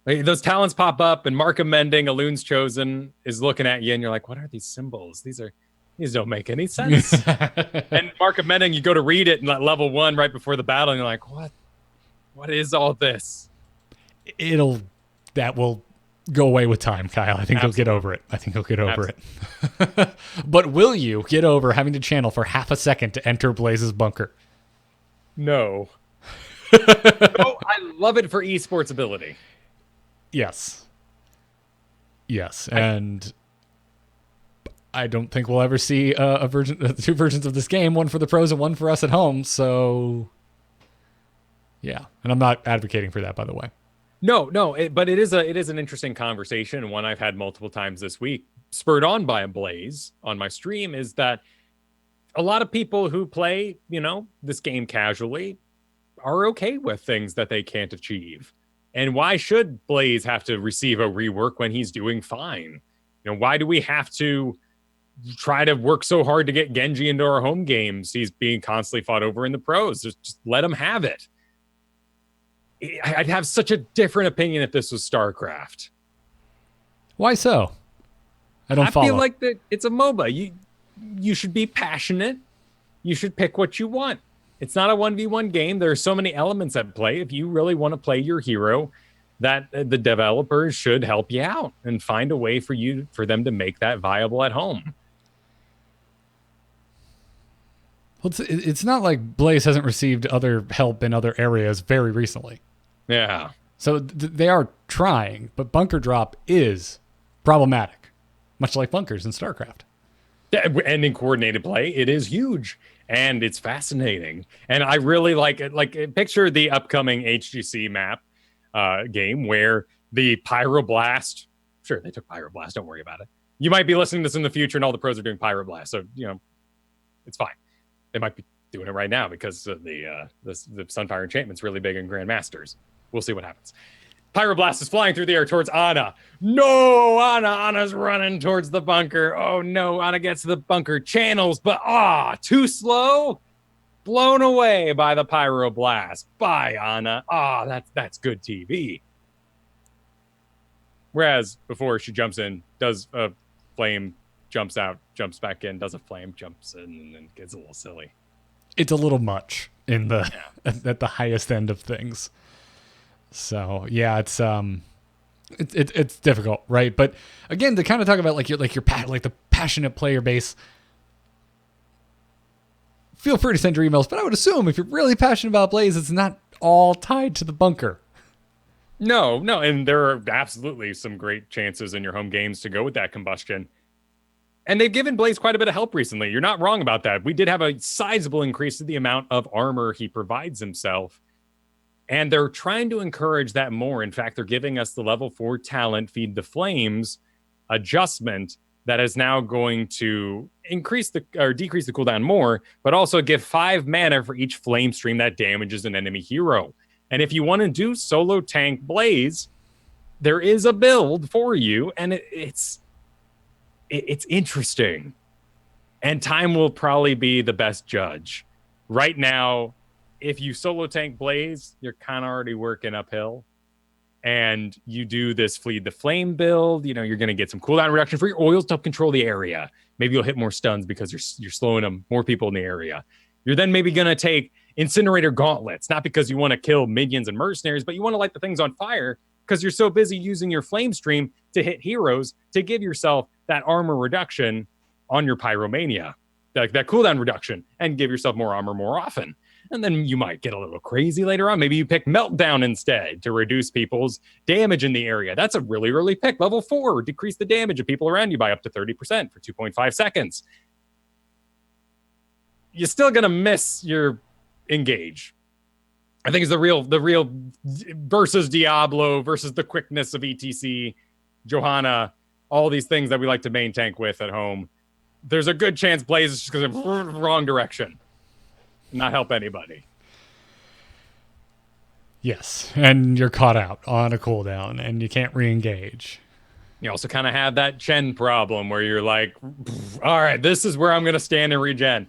Like, those talents pop up, and Markham Mending, a Loon's Chosen, is looking at you, and you're like, what are these symbols? These don't make any sense. And Markham Mending, you go to read it in level 1 right before the battle, and you're like, what is all this? That will go away with time, Kyle. I think he'll get over it. it. But will you get over having to channel for half a second to enter Blaze's bunker? No. No, I love it for esports ability. Yes. And I don't think we'll ever see two versions of this game, one for the pros and one for us at home. So, yeah. And I'm not advocating for that, by the way. No, but it is an interesting conversation, and one I've had multiple times this week, spurred on by a Blaze on my stream is that a lot of people who play, this game casually are okay with things that they can't achieve. And why should Blaze have to receive a rework when he's doing fine? Why do we have to try to work so hard to get Genji into our home games? He's being constantly fought over in the pros. Just let him have it. I'd have such a different opinion if this was StarCraft. Why so? I follow. Feel like that it's a MOBA. You should be passionate. You should pick what you want. It's not a 1v1 game. There are so many elements at play. If you really want to play your hero, that the developers should help you out and find a way for them to make that viable at home. Well, it's not like Blaze hasn't received other help in other areas very recently. Yeah. So they are trying, but bunker drop is problematic, much like bunkers in StarCraft. And in coordinated play, it is huge and it's fascinating. And I really like it. Like, picture the upcoming HGC map game where the Pyroblast, sure, they took Pyroblast, don't worry about it. You might be listening to this in the future and all the pros are doing Pyroblast, so it's fine. They might be doing it right now because the Sunfire enchantment's really big in Grandmasters. We'll see what happens. Pyroblast is flying through the air towards Ana. No, Ana's running towards the bunker. Oh no, Ana gets to the bunker channels, but too slow. Blown away by the Pyroblast. Bye, Ana. That's good TV. Whereas before she jumps in, does a flame, jumps out, jumps back in, does a flame, jumps in, and then gets a little silly. It's a little much in the at the highest end of things. So yeah, it's difficult, right? But again, to kind of talk about like the passionate player base, feel free to send your emails. But I would assume if you're really passionate about Blaze, it's not all tied to the bunker. No, and there are absolutely some great chances in your home games to go with that combustion. And they've given Blaze quite a bit of help recently. You're not wrong about that. We did have a sizable increase in the amount of armor he provides himself. And they're trying to encourage that more. In fact, they're giving us the level 4 talent Feed the Flames adjustment that is now going to decrease the cooldown more, but also give 5 mana for each flame stream that damages an enemy hero. And if you want to do solo tank Blaze, there is a build for you, and it's interesting. And time will probably be the best judge. Right now, if you solo tank Blaze, you're kind of already working uphill. And you do this Feed the Flame build, you're going to get some cooldown reduction for your oils to help control the area. Maybe you'll hit more stuns because you're slowing them, more people in the area. You're then maybe going to take Incinerator Gauntlets, not because you want to kill minions and mercenaries, but you want to light the things on fire because you're so busy using your flame stream to hit heroes to give yourself that armor reduction on your Pyromania, that cooldown reduction, and give yourself more armor more often. And then you might get a little crazy later on. Maybe you pick Meltdown instead to reduce people's damage in the area. That's a really early pick. Level 4, decrease the damage of people around you by up to 30% for 2.5 seconds. You're still going to miss your engage. I think it's the real versus Diablo versus the quickness of ETC, Johanna, all these things that we like to main tank with at home. There's a good chance Blaze is just going to go wrong direction. Not help anybody. Yes, and you're caught out on a cooldown, and you can't re-engage. You also kind of have that Chen problem where you're like, all right, this is where I'm going to stand and regen.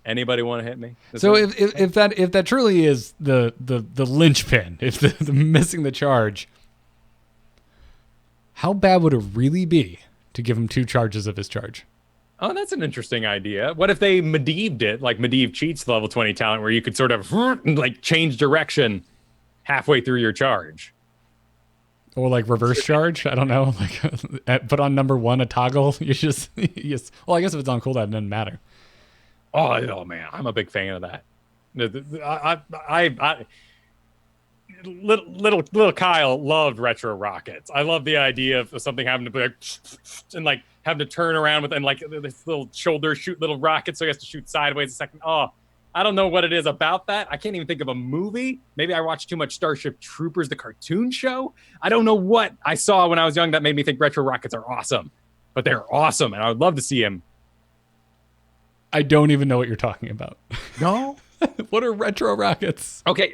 Anybody want to hit me? So if that truly is the linchpin, if the missing the charge, how bad would it really be to give him 2 charges of his charge? Oh, that's an interesting idea. What if they Medivh'd it, like Medivh cheats the level 20 talent, where you could sort of like change direction halfway through your charge? Or like reverse charge? I don't know. Like put on number 1 a toggle. You just well, I guess if it's on cooldown, it doesn't matter. Oh man, I'm a big fan of that. Little Kyle loved retro rockets. I love the idea of something having to be like and like having to turn around with and like this little shoulder shoot little rockets, so he has to shoot sideways a second. Oh, I don't know what it is about that. I can't even think of a movie. Maybe I watched too much Starship Troopers, the cartoon show. I don't know what I saw when I was young that made me think retro rockets are awesome. but they're awesome, and I would love to see him. I don't even know what you're talking about. No. What are retro rockets? Okay,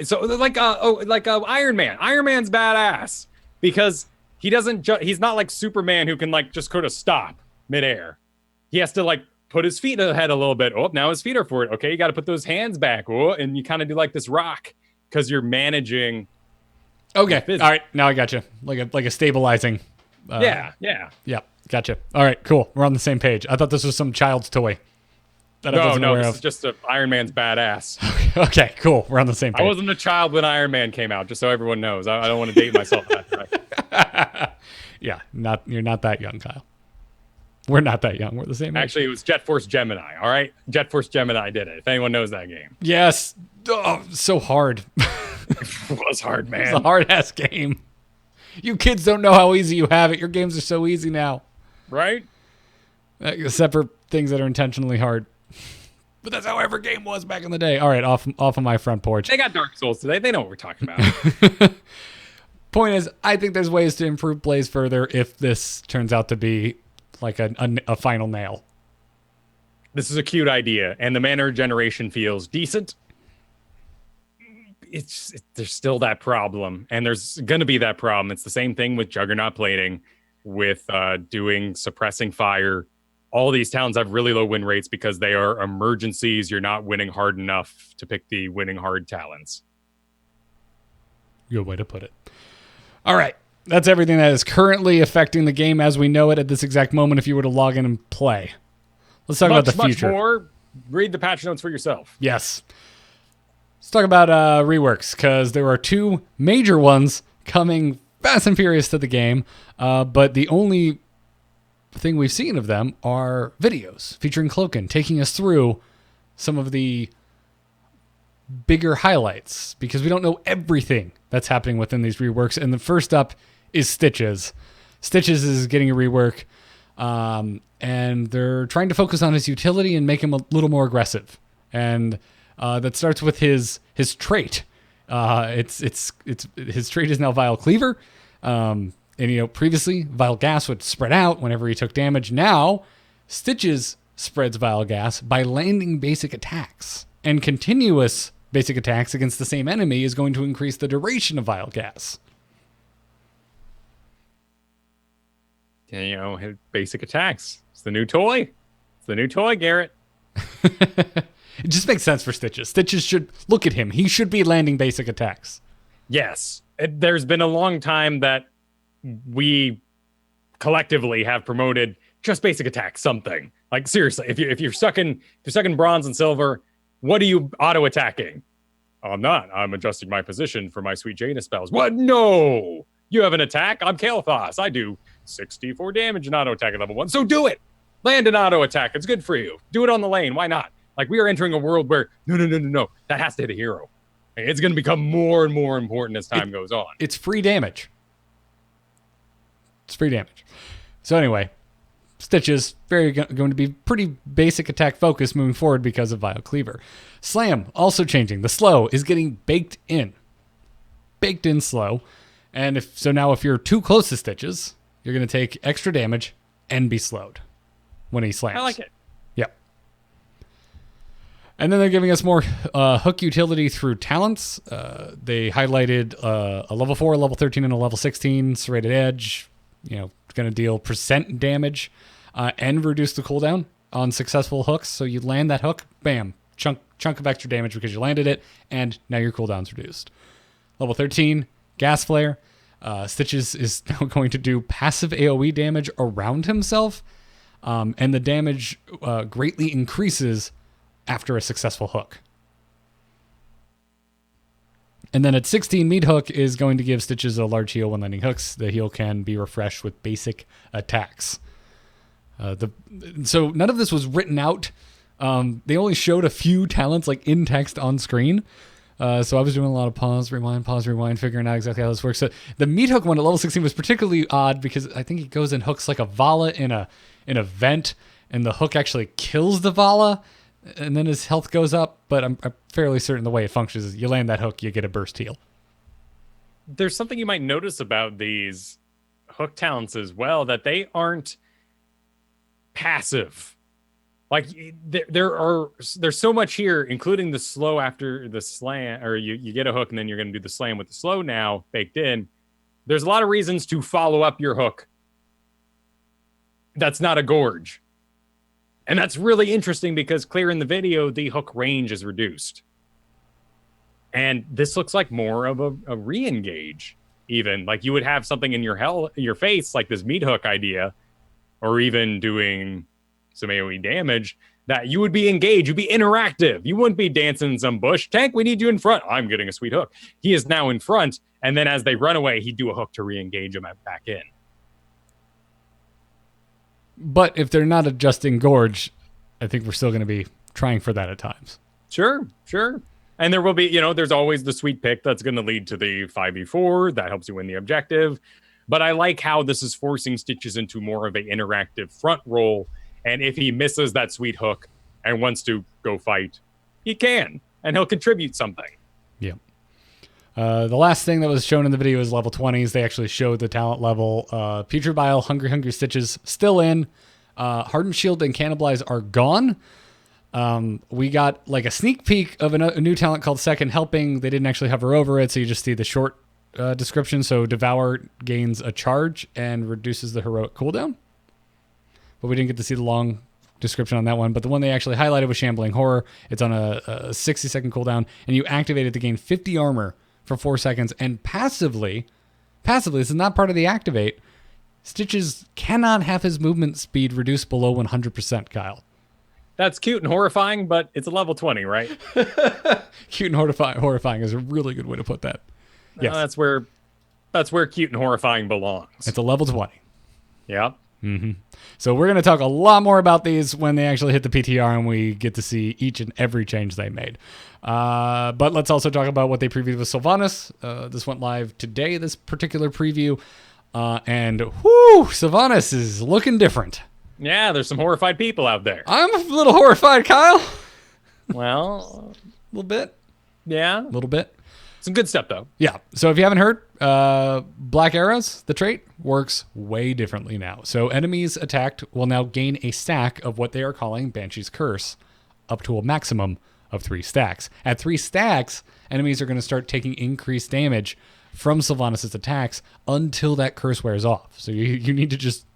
so like Iron Man. Iron Man's badass because he's not like Superman who can like just sort of stop midair. He has to like put his feet ahead a little bit. Oh, now his feet are forward. Okay, you got to put those hands back. Oh, and you kind of do like this rock because you're managing. Okay, all right, now I got you. Like a stabilizing. Yeah. Gotcha. All right, cool. We're on the same page. I thought this was some child's toy. No, this is just Iron Man's badass. Okay, cool. We're on the same page. I wasn't a child when Iron Man came out, just so everyone knows. I don't want to date myself. Yeah, you're not that young, Kyle. We're not that young. We're the same age. Actually, it was Jet Force Gemini, all right? Jet Force Gemini did it, if anyone knows that game. Yes. Oh, so hard. It was hard, man. It's a hard-ass game. You kids don't know how easy you have it. Your games are so easy now. Right? Except for things that are intentionally hard. But that's how every game was back in the day. All right, off of my front porch. They got Dark Souls today. They know what we're talking about. Point is, I think there's ways to improve plays further if this turns out to be like a final nail. This is a cute idea, and the mana regeneration feels decent. There's still that problem, and there's going to be that problem. It's the same thing with Juggernaut plating, with doing suppressing fire. All these towns have really low win rates because they are emergencies. You're not winning hard enough to pick the winning hard talents. Good way to put it. All right. That's everything that is currently affecting the game as we know it at this exact moment if you were to log in and play. Let's talk about the future. Much more. Read the patch notes for yourself. Yes. Let's talk about reworks, because there are two major ones coming fast and furious to the game, but the only thing we've seen of them are videos featuring Cloakin taking us through some of the bigger highlights, because we don't know everything that's happening within these reworks. And the first up is Stitches. Stitches is getting a rework, and they're trying to focus on his utility and make him a little more aggressive. And that starts with his trait. His trait is now Vile Cleaver. And, previously, Vile Gas would spread out whenever he took damage. Now, Stitches spreads Vile Gas by landing basic attacks. And continuous basic attacks against the same enemy is going to increase the duration of Vile Gas. Basic attacks. It's the new toy. It's the new toy, Garrett. It just makes sense for Stitches. Stitches should, look at him. He should be landing basic attacks. Yes. There's been a long time that we collectively have promoted just basic attack something. Like seriously, if you're stuck in bronze and silver, what are you auto attacking? I'm not. I'm adjusting my position for my sweet Jaina spells. What? No. You have an attack. I'm Kael'thas. I do 64 damage in auto attack at level 1. So do it. Land an auto attack. It's good for you. Do it on the lane. Why not? Like we are entering a world where no. That has to hit a hero. It's going to become more and more important as time goes on. It's free damage. So anyway, Stitches, going to be pretty basic attack focused moving forward because of Vile Cleaver. Slam, also changing. The slow is getting baked in. Baked in slow. And if you're too close to Stitches, you're going to take extra damage and be slowed when he slams. I like it. Yep. And then they're giving us more hook utility through talents. They highlighted a level 4, a level 13, and a level 16 serrated edge. Going to deal percent damage and reduce the cooldown on successful hooks. So you land that hook, bam, chunk of extra damage because you landed it, and now your cooldown's reduced. Level 13, Gas Flare. Stitches is now going to do passive AoE damage around himself, and the damage greatly increases after a successful hook. And then at 16, Meat Hook is going to give Stitches a large heal when landing hooks. The heal can be refreshed with basic attacks. So none of this was written out. They only showed a few talents like in text on screen. So I was doing a lot of pause, rewind, figuring out exactly how this works. So the Meat Hook one at level 16 was particularly odd because I think it goes and hooks like a Vala in a vent, and the hook actually kills the Vala. And then his health goes up, but I'm fairly certain the way it functions is you land that hook, you get a burst heal. There's something you might notice about these hook talents as well, that they aren't passive. Like there's so much here, including the slow after the slam, or you get a hook and then you're going to do the slam with the slow now baked in. There's a lot of reasons to follow up your hook. That's not a gorge. And that's really interesting because clear in the video, the hook range is reduced. And this looks like more of a re-engage, even. Like you would have something in your face, like this meat hook idea, or even doing some AoE damage, that you would be engaged, you'd be interactive. You wouldn't be dancing in some bush. Tank, we need you in front. I'm getting a sweet hook. He is now in front, and then as they run away, he'd do a hook to re-engage them back in. But if they're not adjusting gorge, I think we're still going to be trying for that at times. Sure. And there will be, there's always the sweet pick that's going to lead to the 5v4. That helps you win the objective. But I like how this is forcing Stitches into more of an interactive front roll. And if he misses that sweet hook and wants to go fight, he can. And he'll contribute something. Yeah. The last thing that was shown in the video is level 20s. They actually showed the talent level. Putrid Bile, Hungry Stitches still in. Hardened Shield and Cannibalize are gone. We got like a sneak peek of a new talent called Second Helping. They didn't actually hover over it, so you just see the short description. So Devour gains a charge and reduces the heroic cooldown. But we didn't get to see the long description on that one. But the one they actually highlighted was Shambling Horror. It's on a 60-second cooldown, and you activate it to gain 50 armor for 4 seconds. And passively, this is not part of the activate, Stitches cannot have his movement speed reduced below 100%, Kyle. That's cute and horrifying, but it's a level 20, right? Cute and horrifying is a really good way to put that. Yes. That's where cute and horrifying belongs. It's a level 20. Yeah. Mm-hmm. So we're going to talk a lot more about these when they actually hit the PTR and we get to see each and every change they made. But let's also talk about what they previewed with Sylvanas. This went live today, this particular preview. And Sylvanas is looking different. Yeah, there's some horrified people out there. I'm a little horrified, Kyle. Well, a little bit. Yeah. A little bit. Some good stuff, though. Yeah. So if you haven't heard, Black Arrows, the trait, works way differently now. So enemies attacked will now gain a stack of what they are calling Banshee's Curse, up to a maximum of 3 stacks. At 3 stacks, enemies are going to start taking increased damage from Sylvanas' attacks until that curse wears off. So you need to just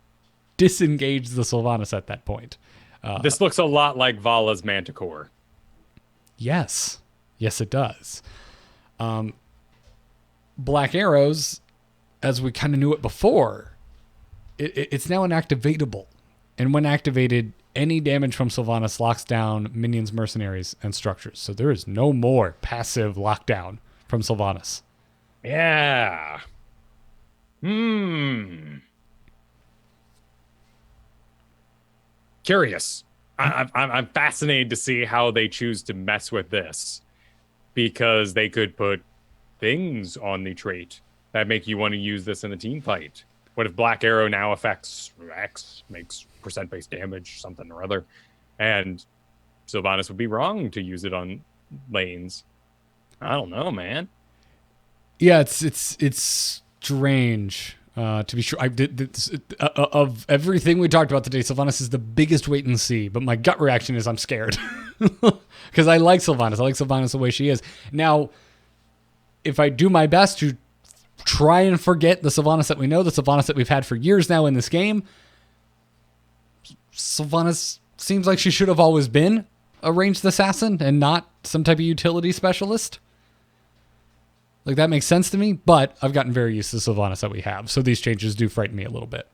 disengage the Sylvanas at that point. This looks a lot like Vala's Manticore. Yes, it does. Black Arrows, as we kind of knew it before, it's now an activatable. And when activated, any damage from Sylvanas locks down minions, mercenaries, and structures. So there is no more passive lockdown from Sylvanas. Yeah. Curious. I'm fascinated to see how they choose to mess with this, because they could put things on the trait that make you want to use this in a team fight. What if Black Arrow now affects X, makes percent-based damage, something or other, and Sylvanas would be wrong to use it on lanes? I don't know, man. Yeah, it's strange. To be sure, of everything we talked about today, Sylvanas is the biggest wait and see, but my gut reaction is I'm scared. Because I like Sylvanas. I like Sylvanas the way she is. Now, if I do my best to try and forget the Sylvanas that we know, the Sylvanas that we've had for years now in this game, Sylvanas seems like she should have always been a ranged assassin and not some type of utility specialist. Like, that makes sense to me, but I've gotten very used to the Sylvanas that we have, so these changes do frighten me a little bit.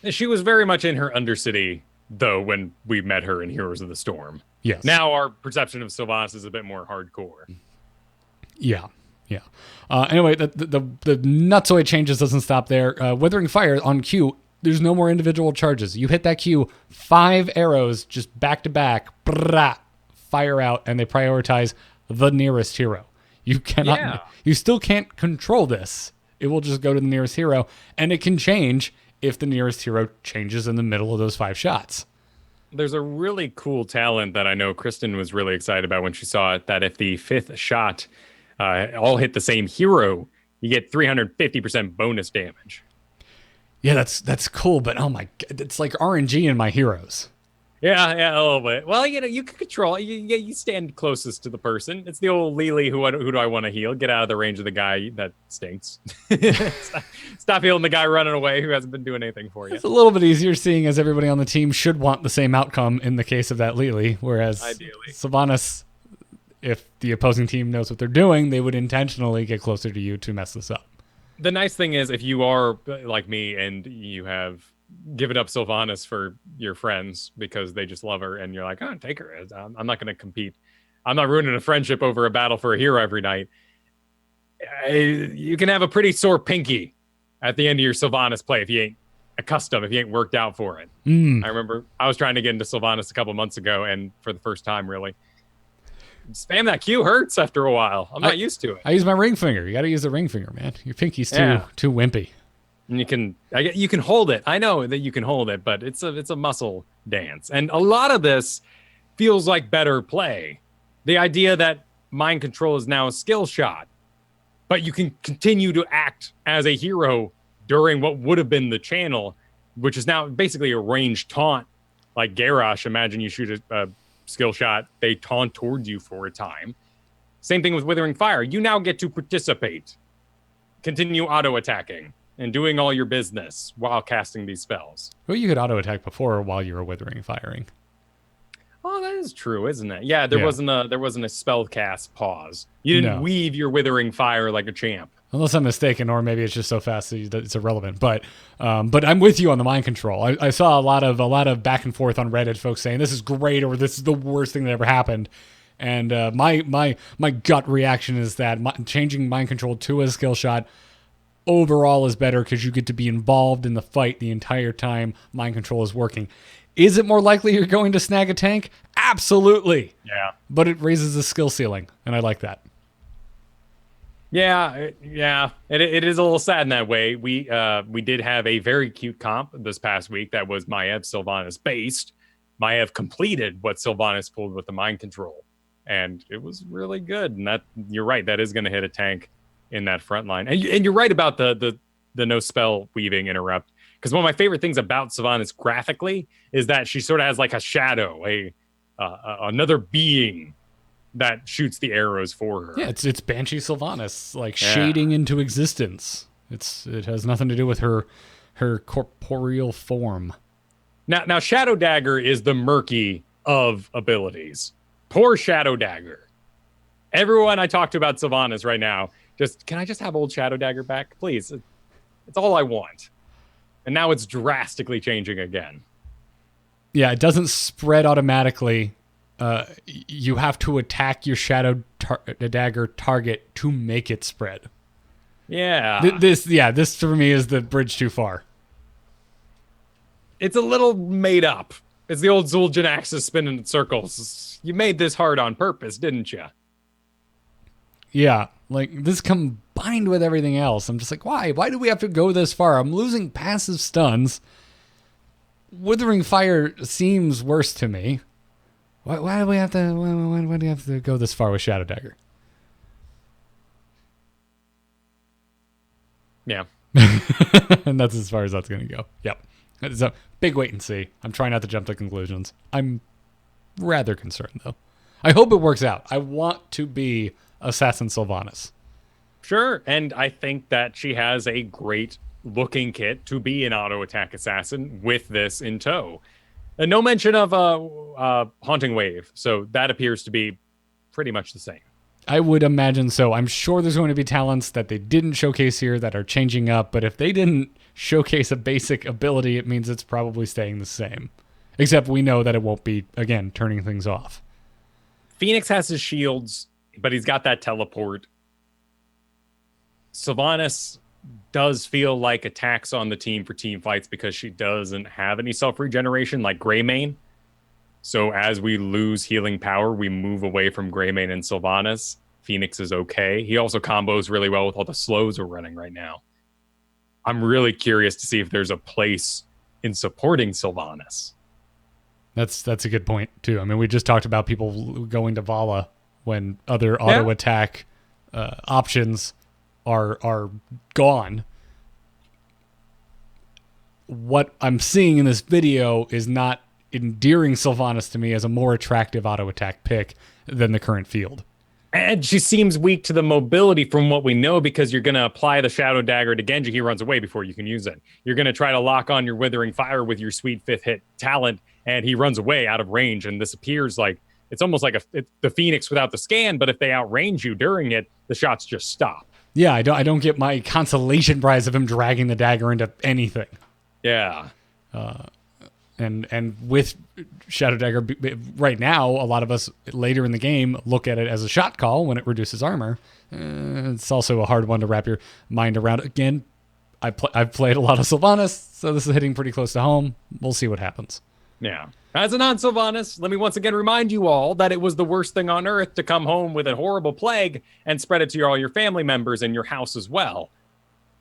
She was very much in her Undercity, though, when we met her in Heroes of the Storm. Yes. Now our perception of Sylvanas is a bit more hardcore. Yeah. Anyway, the nutsoid changes doesn't stop there. Withering Fire on Q, there's no more individual charges. You hit that Q, 5 arrows just back to back, fire out, and they prioritize the nearest hero. You cannot, You still can't control this. It will just go to the nearest hero, and it can change if the nearest hero changes in the middle of those 5 shots. There's a really cool talent that I know Kristen was really excited about when she saw it, that if the 5th shot all hit the same hero, you get 350% bonus damage. Yeah, that's cool, but oh my god, it's like RNG in my heroes. Yeah, a little bit. Well, you can control it. You stand closest to the person. It's the old Lily, who do I want to heal? Get out of the range of the guy that stinks. Stop healing the guy running away who hasn't been doing anything for you. It's a little bit easier seeing as everybody on the team should want the same outcome in the case of that Lily, whereas Ideally. Sylvanas, if the opposing team knows what they're doing, they would intentionally get closer to you to mess this up. The nice thing is, if you are like me and you have given up Sylvanas for your friends because they just love her, and you're like, oh, take her. I'm not going to compete. I'm not ruining a friendship over a battle for a hero every night. You can have a pretty sore pinky at the end of your Sylvanas play if you ain't accustomed, if you ain't worked out for it. I remember I was trying to get into Sylvanas a couple months ago, and for the first time, really, spam that Q hurts after a while. I'm not used to it. I use my ring finger. You got to use the ring finger, man. Your pinky's too wimpy. And you can hold it. I know that you can hold it, but it's a muscle dance. And a lot of this feels like better play. The idea that mind control is now a skill shot, but you can continue to act as a hero during what would have been the channel, which is now basically a ranged taunt. Like Garrosh, imagine you shoot a skill shot, they taunt towards you for a time. Same thing with Withering Fire. You now get to participate, continue auto-attacking, and doing all your business while casting these spells. Well, you could auto-attack before while you were Withering Firing. Oh, that is true, isn't it? Yeah, there wasn't a spell cast pause. You didn't weave your Withering Fire like a champ. Unless I'm mistaken, or maybe it's just so fast that it's irrelevant. But I'm with you on the mind control. I saw a lot of back and forth on Reddit, folks saying this is great or this is the worst thing that ever happened. And my gut reaction is that changing mind control to a skill shot overall is better because you get to be involved in the fight the entire time mind control is working. Is it more likely you're going to snag a tank? Absolutely. Yeah. But it raises the skill ceiling, and I like that. Yeah. It is a little sad in that way. We did have a very cute comp this past week that was Maiev Sylvanas based. Maiev completed what Sylvanas pulled with the mind control, and it was really good. And that, you're right, that is going to hit a tank in that front line. And you're right about the no spell weaving interrupt, because one of my favorite things about Sylvanas graphically is that she sort of has like a shadow, another being that shoots the arrows for her. Yeah, it's Banshee Sylvanas, like shading into existence. It has nothing to do with her corporeal form. Now Shadow Dagger is the murky of abilities. Poor Shadow Dagger. Everyone I talk to about Sylvanas right now, can I just have old Shadow Dagger back, please? It's all I want. And now it's drastically changing again. Yeah, it doesn't spread automatically. You have to attack your Shadow Dagger target to make it spread. Yeah. This for me is the bridge too far. It's a little made up. It's the old Zul'jin axis spinning in circles. You made this hard on purpose, didn't you? Yeah, like this combined with everything else, I'm just like, why? Why do we have to go this far? I'm losing passive stuns. Withering Fire seems worse to me. Why do we have to? Why do you have to go this far with Shadow Dagger? Yeah, and that's as far as that's going to go. Yep, it's a big wait and see. I'm trying not to jump to conclusions. I'm rather concerned though. I hope it works out. I want to be Assassin Sylvanas. Sure, and I think that she has a great looking kit to be an auto attack assassin with this in tow. And no mention of Haunting Wave, so that appears to be pretty much the same. I would imagine so. I'm sure there's going to be talents that they didn't showcase here that are changing up, but if they didn't showcase a basic ability, it means it's probably staying the same. Except we know that it won't be, again, turning things off. Phoenix has his shields, but he's got that teleport. Sylvanas does feel like attacks on the team for team fights because she doesn't have any self-regeneration like Greymane. So as we lose healing power, we move away from Greymane and Sylvanas. Phoenix is okay. He also combos really well with all the slows we're running right now. I'm really curious to see if there's a place in supporting Sylvanas. That's a good point, too. I mean, we just talked about people going to Vala when other auto attack options are gone. What I'm seeing in this video is not endearing Sylvanas to me as a more attractive auto attack pick than the current field. And she seems weak to the mobility from what we know, because you're going to apply the Shadow Dagger to Genji. He runs away before you can use it. You're going to try to lock on your Withering Fire with your sweet 5th hit talent, and he runs away out of range. And this appears like it's almost like the Phoenix without the scan, but if they outrange you during it, the shots just stop. Yeah, I don't get my consolation prize of him dragging the dagger into anything. Yeah. And with Shadow Dagger right now, a lot of us later in the game look at it as a shot call when it reduces armor. It's also a hard one to wrap your mind around. Again, I've played a lot of Sylvanas, so this is hitting pretty close to home. We'll see what happens. Yeah. As a non-Sylvanas, let me once again remind you all that it was the worst thing on earth to come home with a horrible plague and spread it to all your family members and your house as well.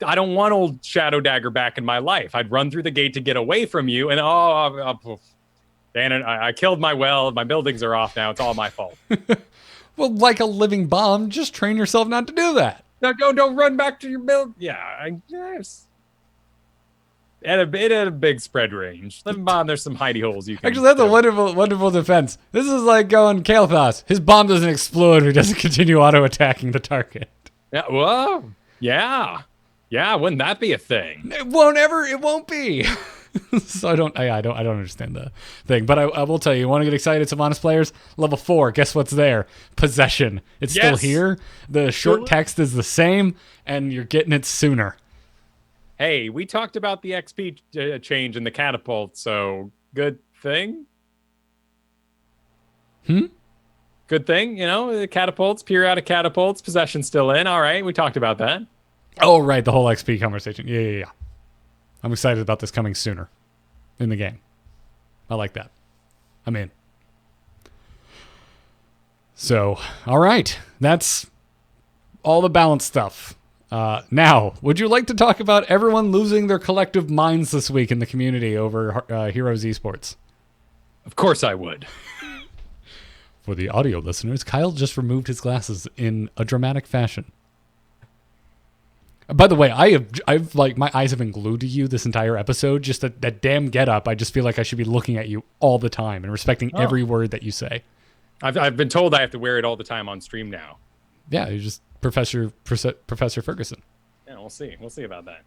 I don't want old Shadow Dagger back in my life. I'd run through the gate to get away from you, and I killed my well. My buildings are off now. It's all my fault. Well, like a living bomb, just train yourself not to do that. No, don't run back to your build. Yeah, I guess. It had a big spread range. Living bomb, there's some hidey holes you can. Actually, that's a wonderful defense. This is like going Kael'thas. His bomb doesn't explode if he doesn't continue auto attacking the target. Yeah. Whoa. Yeah. Yeah, wouldn't that be a thing? It won't be. So I don't understand the thing. But I will tell you, want to get excited, Sylvanas players? Level 4, guess what's there? Possession. It's still here. The short text is the same, and you're getting it sooner. Hey, we talked about the XP change in the catapult, so good thing? Good thing, the catapults, periodic catapults, possession still in. All right, we talked about that. Oh, right, the whole XP conversation. Yeah. I'm excited about this coming sooner in the game. I like that. I'm in. So, all right. That's all the balance stuff. Now, would you like to talk about everyone losing their collective minds this week in the community over Heroes Esports? Of course I would. For the audio listeners, Kyle just removed his glasses in a dramatic fashion. By the way, I've like my eyes have been glued to you this entire episode. Just that damn get up. I just feel like I should be looking at you all the time and respecting every word that you say. I've been told I have to wear it all the time on stream now. Yeah, you're just Professor Fergusson. Yeah, we'll see. We'll see about that.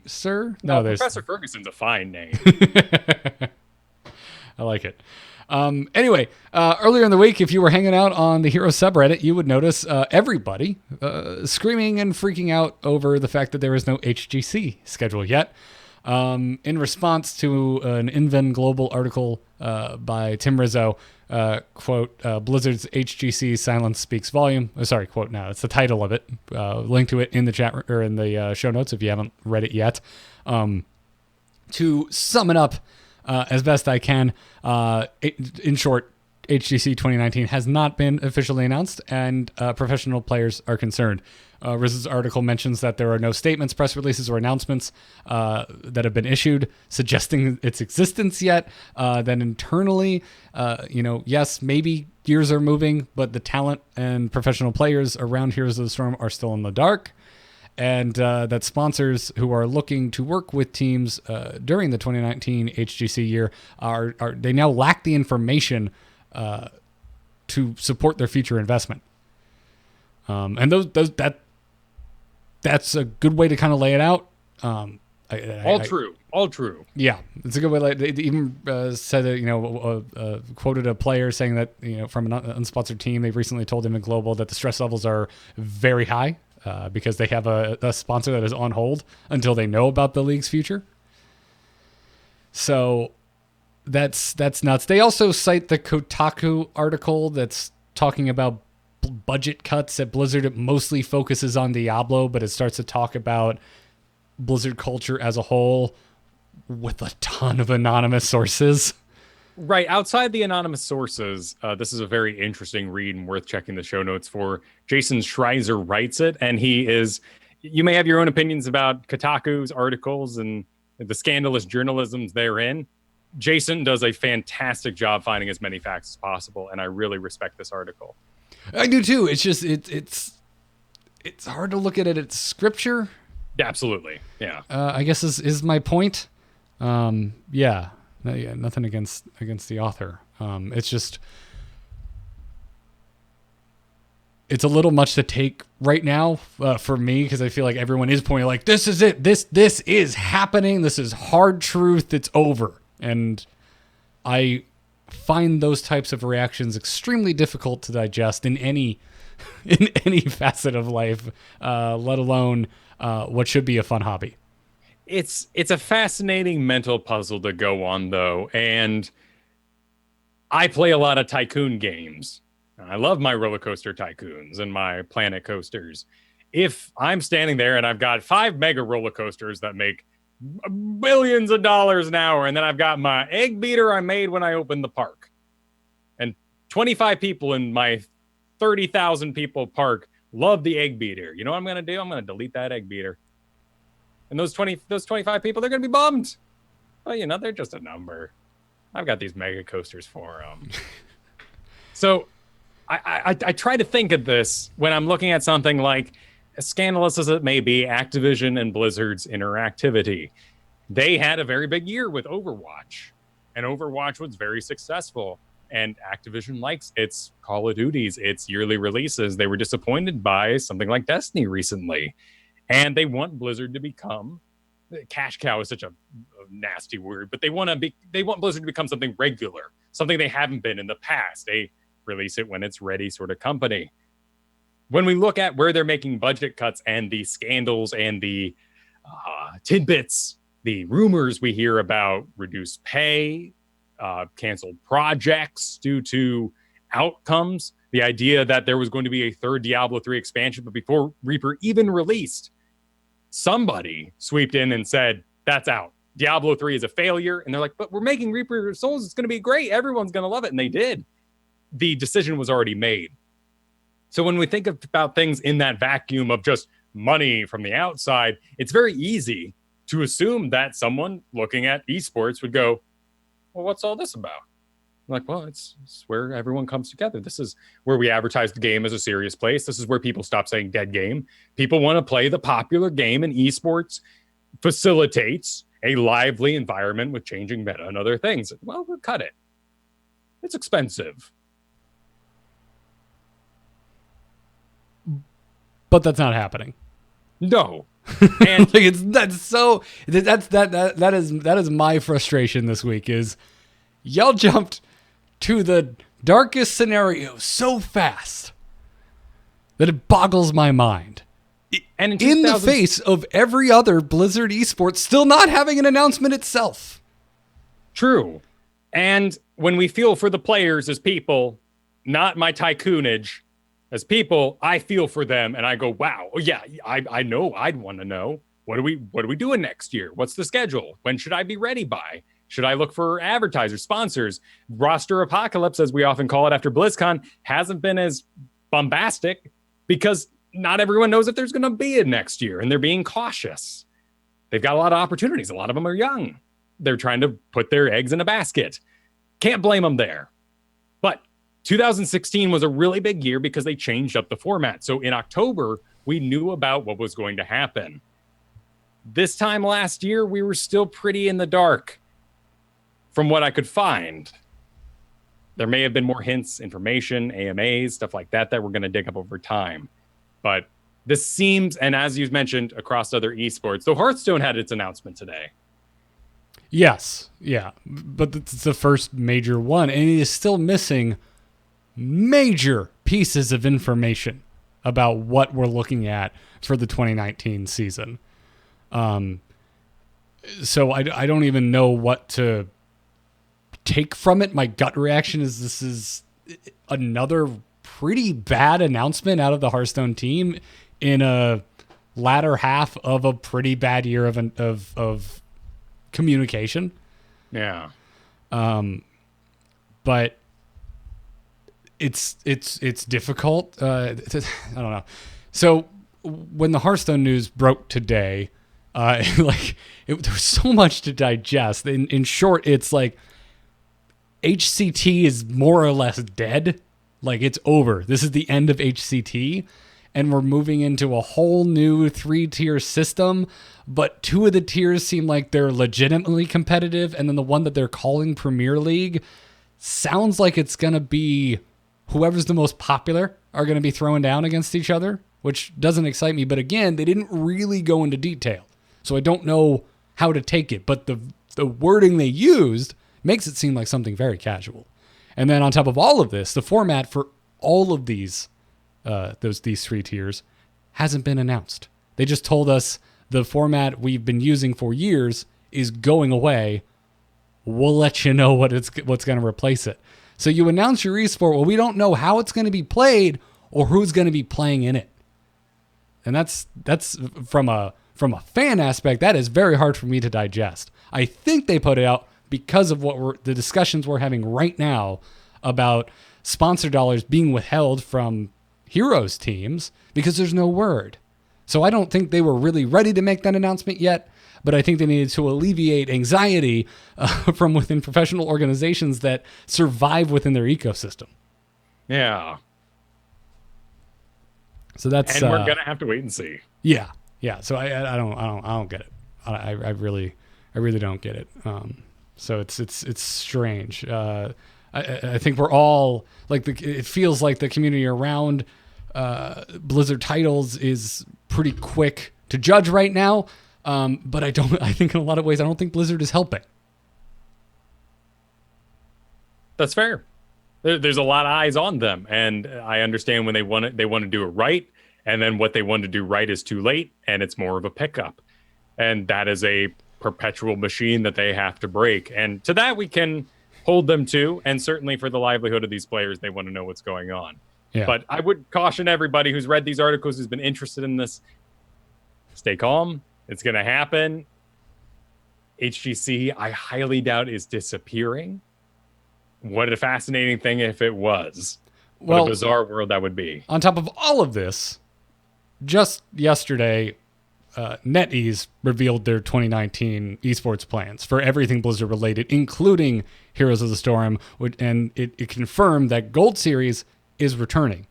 Sir? No, there's Professor Ferguson's a fine name. I like it. Anyway, earlier in the week, if you were hanging out on the Hero subreddit, you would notice everybody screaming and freaking out over the fact that there is no HGC schedule yet. In response to an Inven Global article by Tim Rizzo, quote, Blizzard's HGC silence speaks volume. Sorry, quote now. It's the title of it. Link to it in the chat or in the show notes if you haven't read it yet. To sum it up, as best I can, in short, HGC 2019 has not been officially announced, and professional players are concerned. Riz's article mentions that there are no statements, press releases, or announcements that have been issued suggesting its existence yet. Then internally, yes, maybe gears are moving, but the talent and professional players around Heroes of the Storm are still in the dark. And that sponsors who are looking to work with teams during the 2019 HGC year they now lack the information to support their future investment. And that's a good way to kind of lay it out. All true. Yeah, it's a good way. They even said that, quoted a player saying that from an unsponsored team, they've recently told him in Global that the stress levels are very high. Because they have a sponsor that is on hold until they know about the league's future. So that's nuts. They also cite the Kotaku article that's talking about budget cuts at Blizzard. It mostly focuses on Diablo, but it starts to talk about Blizzard culture as a whole with a ton of anonymous sources. Right. Outside the anonymous sources, this is a very interesting read and worth checking the show notes for. Jason Schreiser writes it, and you may have your own opinions about Kotaku's articles and the scandalous journalisms therein. Jason does a fantastic job finding as many facts as possible, and I really respect this article. I do too. It's just, it's hard to look at it. It's scripture. Absolutely. Yeah. I guess is my point. Yeah. nothing against the author. It's just, it's a little much to take right now for me, because I feel like everyone is pointing like, this is it. This is happening. This is hard truth. It's over. And I find those types of reactions extremely difficult to digest in any facet of life, let alone what should be a fun hobby. It's a fascinating mental puzzle to go on, though, and I play a lot of tycoon games. I love my roller coaster tycoons and my planet coasters. If I'm standing there and I've got 5 mega roller coasters that make billions of dollars an hour, and then I've got my egg beater I made when I opened the park, and 25 people in my 30,000 people park love the egg beater, you know what I'm going to do? I'm going to delete that egg beater. And those 25 people, they're going to be bummed. Well, you know, they're just a number. I've got these mega coasters for them. So I try to think of this when I'm looking at something like, as scandalous as it may be, Activision and Blizzard's interactivity. They had a very big year with Overwatch, and Overwatch was very successful. And Activision likes its Call of Duties, its yearly releases. They were disappointed by something like Destiny recently. And they want Blizzard to become, cash cow is such a nasty word, but they want Blizzard to become something regular, something they haven't been in the past. They release it when it's ready sort of company. When we look at where they're making budget cuts and the scandals and the tidbits, the rumors we hear about reduced pay, canceled projects due to outcomes, the idea that there was going to be a third Diablo 3 expansion, but before Reaper even released, somebody swooped in and said, that's out. Diablo 3 is a failure. And they're like, but we're making Reaper of Souls. It's going to be great. Everyone's going to love it. And they did. The decision was already made. So when we think about things in that vacuum of just money from the outside, it's very easy to assume that someone looking at esports would go, well, what's all this about? Like, well, it's where everyone comes together. This is where we advertise the game as a serious place. This is where people stop saying dead game. People want to play the popular game, and esports facilitates a lively environment with changing meta and other things. Well, we'll cut it. It's expensive. But that's not happening. No. And like that is my frustration this week is y'all jumped to the darkest scenario so fast that it boggles my mind. And in the face of every other Blizzard esports still not having an announcement itself. True. And when we feel for the players as people, not my tycoonage, as people, I feel for them and I go, wow, yeah, I know I'd want to know. What are we doing next year? What's the schedule? When should I be ready by? Should I look for advertisers, sponsors? Roster apocalypse, as we often call it after BlizzCon, hasn't been as bombastic because not everyone knows if there's going to be it next year, and they're being cautious. They've got a lot of opportunities. A lot of them are young. They're trying to put their eggs in a basket. Can't blame them there. But 2016 was a really big year because they changed up the format. So in October, we knew about what was going to happen. This time last year, we were still pretty in the dark from what I could find. There may have been more hints, information, AMAs, stuff like that we're going to dig up over time. But this seems, and as you mentioned, across other esports, though Hearthstone had its announcement today. Yes, yeah, but it's the first major one, and it is still missing major pieces of information about what we're looking at for the 2019 season. So I don't even know what to take from it. My gut reaction is this is another pretty bad announcement out of the Hearthstone team in a latter half of a pretty bad year of communication. Yeah. But it's difficult. I don't know. So when the Hearthstone news broke today, there was so much to digest. In short, it's like HCT is more or less dead. Like, it's over. This is the end of HCT. and we're moving into a whole new 3-tier system, but 2 of the tiers seem like they're legitimately competitive, and then the one that they're calling Premier League sounds like it's going to be whoever's the most popular are going to be throwing down against each other, which doesn't excite me. But again, they didn't really go into detail, so I don't know how to take it. But the wording they used makes it seem like something very casual. And then on top of all of this, the format for all of these 3 tiers hasn't been announced. They just told us the format we've been using for years is going away. We'll let you know what's going to replace it. So you announce your esport, well, we don't know how it's going to be played or who's going to be playing in it. And that's from a fan aspect, that is very hard for me to digest. I think they put it out because of the discussions we're having right now about sponsor dollars being withheld from Heroes teams because there's no word. So I don't think they were really ready to make that announcement yet, but I think they needed to alleviate anxiety from within professional organizations that survive within their ecosystem. Yeah. So that's and we're gonna have to wait and see. Yeah. So I don't get it. I really don't get it. So it's strange. I think we're all like it feels like the community around Blizzard titles is pretty quick to judge right now. But I think in a lot of ways, I don't think Blizzard is helping. That's fair. There's a lot of eyes on them, and I understand when they want to do it right, and then what they want to do right is too late, and it's more of a pickup, and that is a perpetual machine that they have to break. And to that, we can hold them to, and certainly for the livelihood of these players, they want to know what's going on. Yeah. But I would caution everybody who's read these articles, who's been interested in this, stay calm. It's going to happen. HGC, I highly doubt, is disappearing. What a fascinating thing if it was. What a bizarre world that would be. On top of all of this, just yesterday, NetEase revealed their 2019 esports plans for everything Blizzard related, including Heroes of the Storm, and it confirmed that Gold Series is returning.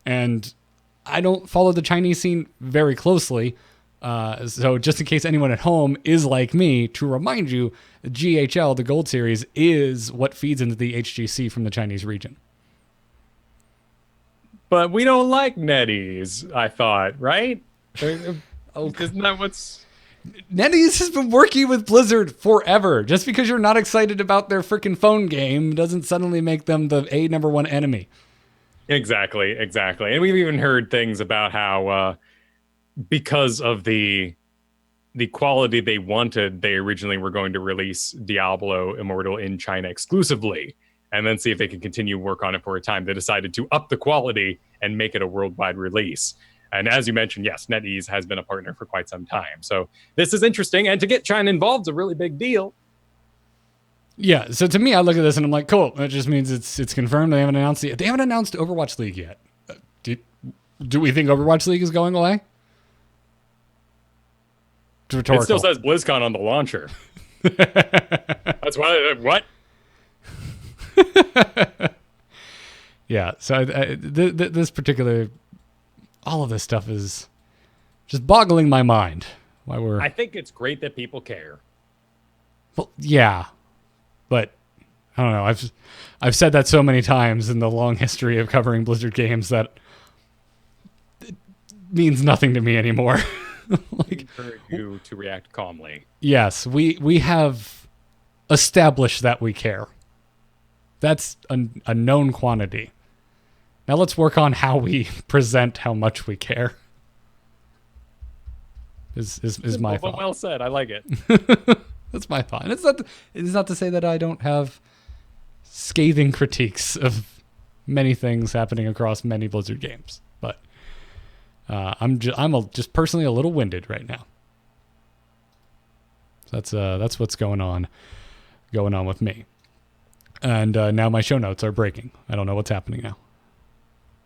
And I don't follow the Chinese scene very closely, so just in case anyone at home is like me, to remind you, the GHL, the Gold Series, is what feeds into the HGC from the Chinese region. But we don't like NetEase, I thought, right? Isn't that what's... NetEase has been working with Blizzard forever. Just because you're not excited about their freaking phone game doesn't suddenly make them the number one enemy. Exactly. And we've even heard things about how because of the quality they wanted, they originally were going to release Diablo Immortal in China exclusively and then see if they could continue work on it for a time. They decided to up the quality and make it a worldwide release. And as you mentioned, yes, NetEase has been a partner for quite some time. So this is interesting. And to get China involved is a really big deal. Yeah. So to me, I look at this and I'm like, cool. That just means it's confirmed. They haven't announced it. They haven't announced Overwatch League yet. Do we think Overwatch League is going away? Rhetorical. It still says BlizzCon on the launcher. That's why. What? Yeah. So this particular, all of this stuff is just boggling my mind. I think it's great that people care. Well, yeah, but I don't know. I've said that so many times in the long history of covering Blizzard games that it means nothing to me anymore. Like, encourage you to react calmly. Yes, we have established that we care. That's a known quantity. Now let's work on how we present how much we care. Is my thought. Well said. I like it. That's my thought. And it's not to say that I don't have scathing critiques of many things happening across many Blizzard games, but I'm just personally a little winded right now. So that's what's going on with me. And now my show notes are breaking. I don't know what's happening now.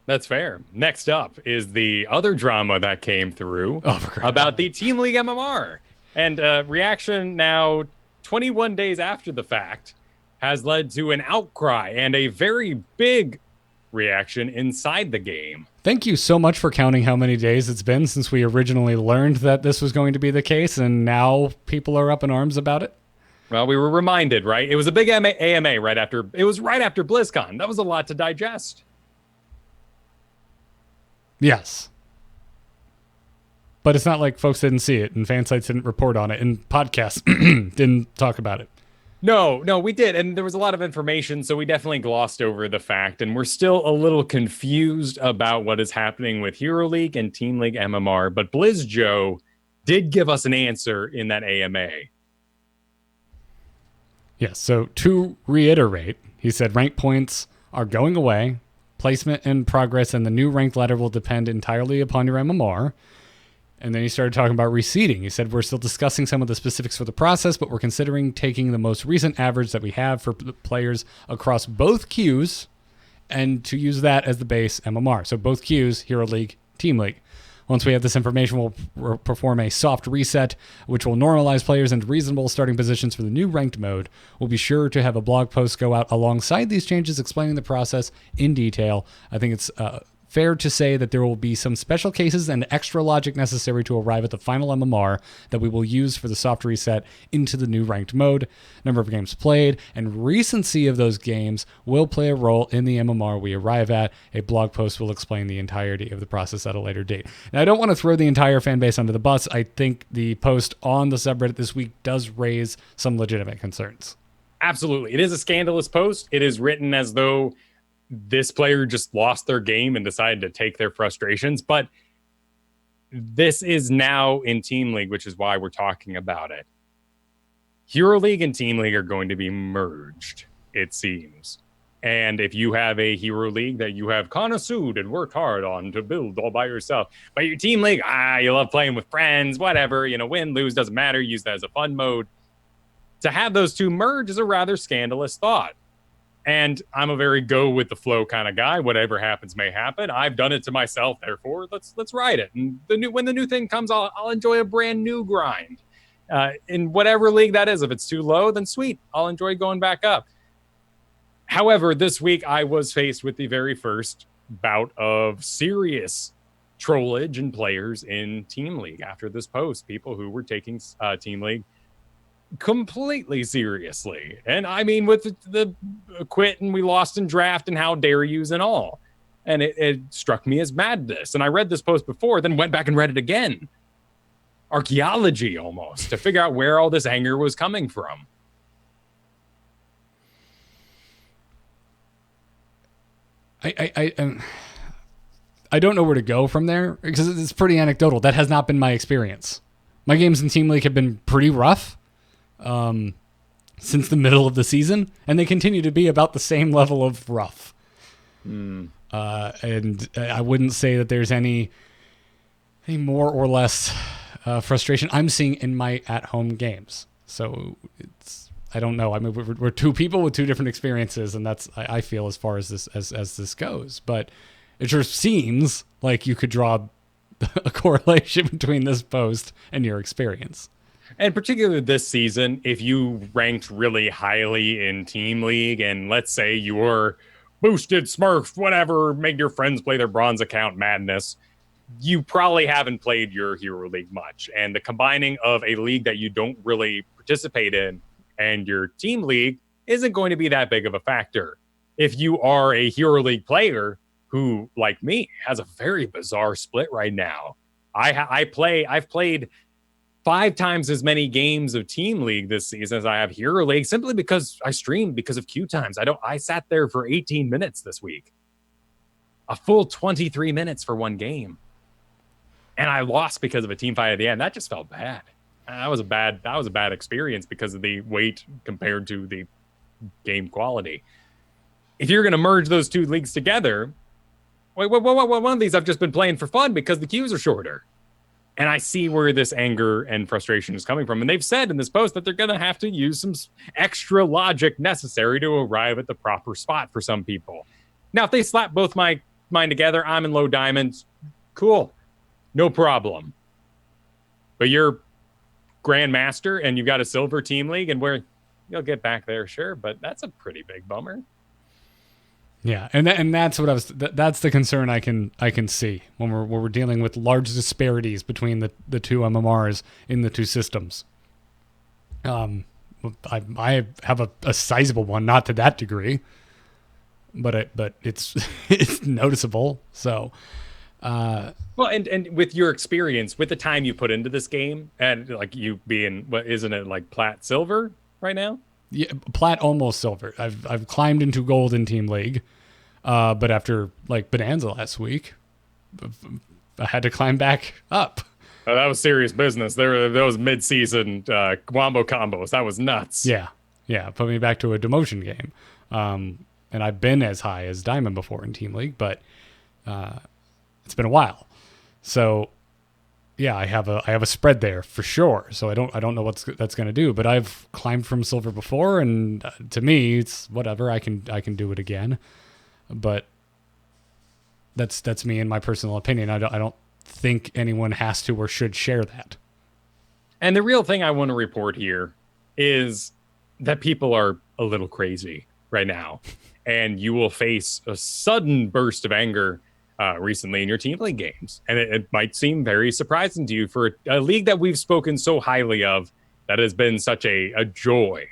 That's fair. Next up is the other drama that came through about the Team League MMR. And reaction now 21 days after the fact has led to an outcry and a very big reaction inside the game. Thank you so much for counting how many days it's been since we originally learned that this was going to be the case, and now people are up in arms about it. Well, we were reminded, right? It was a big AMA right after BlizzCon. That was a lot to digest. Yes. But it's not like folks didn't see it, and fan sites didn't report on it, and podcasts didn't talk about it. No, we did. And there was a lot of information, so we definitely glossed over the fact. And we're still a little confused about what is happening with Hero League and Team League MMR. But Blizz Joe did give us an answer in that AMA. Yes, so to reiterate, he said rank points are going away. Placement and progress and the new ranked ladder will depend entirely upon your MMR. And then he started talking about reseeding. He said, we're still discussing some of the specifics for the process, but we're considering taking the most recent average that we have for players across both queues and to use that as the base MMR. So both queues, Hero League, Team League. Once we have this information, we'll perform a soft reset, which will normalize players into reasonable starting positions for the new ranked mode. We'll be sure to have a blog post go out alongside these changes explaining the process in detail. I think it's fair to say that there will be some special cases and extra logic necessary to arrive at the final MMR that we will use for the soft reset into the new ranked mode. Number of games played and recency of those games will play a role in the MMR we arrive at. A blog post will explain the entirety of the process at a later date. Now, I don't want to throw the entire fan base under the bus. I think the post on the subreddit this week does raise some legitimate concerns. Absolutely. It is a scandalous post. It is written as though this player just lost their game and decided to take their frustrations. But this is now in Team League, which is why we're talking about it. Hero League and Team League are going to be merged, it seems. And if you have a Hero League that you have connoisseured and worked hard on to build all by yourself, but your Team League, you love playing with friends, whatever, win, lose, doesn't matter, use that as a fun mode. To have those two merge is a rather scandalous thought. And I'm a very go with the flow kind of guy. Whatever happens may happen. I've done it to myself. Therefore, let's ride it. And when the new thing comes, I'll enjoy a brand new grind. In whatever league that is. If it's too low, then sweet. I'll enjoy going back up. However, this week I was faced with the very first bout of serious trollage and players in Team League after this post. People who were taking Team League completely seriously. And I mean, with the quit and we lost in draft and how dare yous and all. And it struck me as madness. And I read this post before, then went back and read it again. Archaeology almost, to figure out where all this anger was coming from. I don't know where to go from there because it's pretty anecdotal. That has not been my experience. My games in Team League have been pretty rough since the middle of the season, and they continue to be about the same level of rough. And I wouldn't say that there's any more or less frustration I'm seeing in my at-home games. So I don't know. I mean, we're two people with two different experiences, and that's I feel as far as this goes. But it sure seems like you could draw a correlation between this post and your experience. And particularly this season, if you ranked really highly in Team League, and let's say you were boosted, smurfed, whatever, made your friends play their bronze account madness, you probably haven't played your Hero League much. And the combining of a league that you don't really participate in and your Team League isn't going to be that big of a factor. If you are a Hero League player who, like me, has a very bizarre split right now, I've played 5 times as many games of Team League this season as I have Hero League, simply because I streamed because of queue times. I sat there for 18 minutes this week. A full 23 minutes for one game. And I lost because of a team fight at the end. That just felt bad. That was a bad experience because of the weight compared to the game quality. If you're going to merge those two leagues together, one of these I've just been playing for fun because the queues are shorter. And I see where this anger and frustration is coming from. And they've said in this post that they're going to have to use some extra logic necessary to arrive at the proper spot for some people. Now, if they slap both mine together, I'm in low diamonds, cool. No problem. But you're Grandmaster and you've got a silver Team League and where you'll get back there, sure. But that's a pretty big bummer. Yeah, and that's what that's the concern I can see when we're dealing with large disparities between the two MMRs in the two systems. I have a sizable one, not to that degree, but it's it's noticeable. So, well, and with your experience, with the time you put into this game, and like you being, what isn't it, like plat silver right now? yeah, plat almost silver. I've climbed into gold in Team League, but after like Bonanza last week, I had to climb back up. Oh, that was serious business. There were those mid-season wombo combos. That was nuts. Yeah, put me back to a demotion game. And I've been as high as Diamond before in Team League, but it's been a while. So yeah, I have a spread there for sure. So I don't know what that's going to do, but I've climbed from silver before, and to me it's whatever. I can do it again, but that's me and my personal opinion. I don't think anyone has to or should share that. And the real thing I want to report here is that people are a little crazy right now, and you will face a sudden burst of anger recently in your Team League games. And it might seem very surprising to you for a league that we've spoken so highly of, that has been such a joy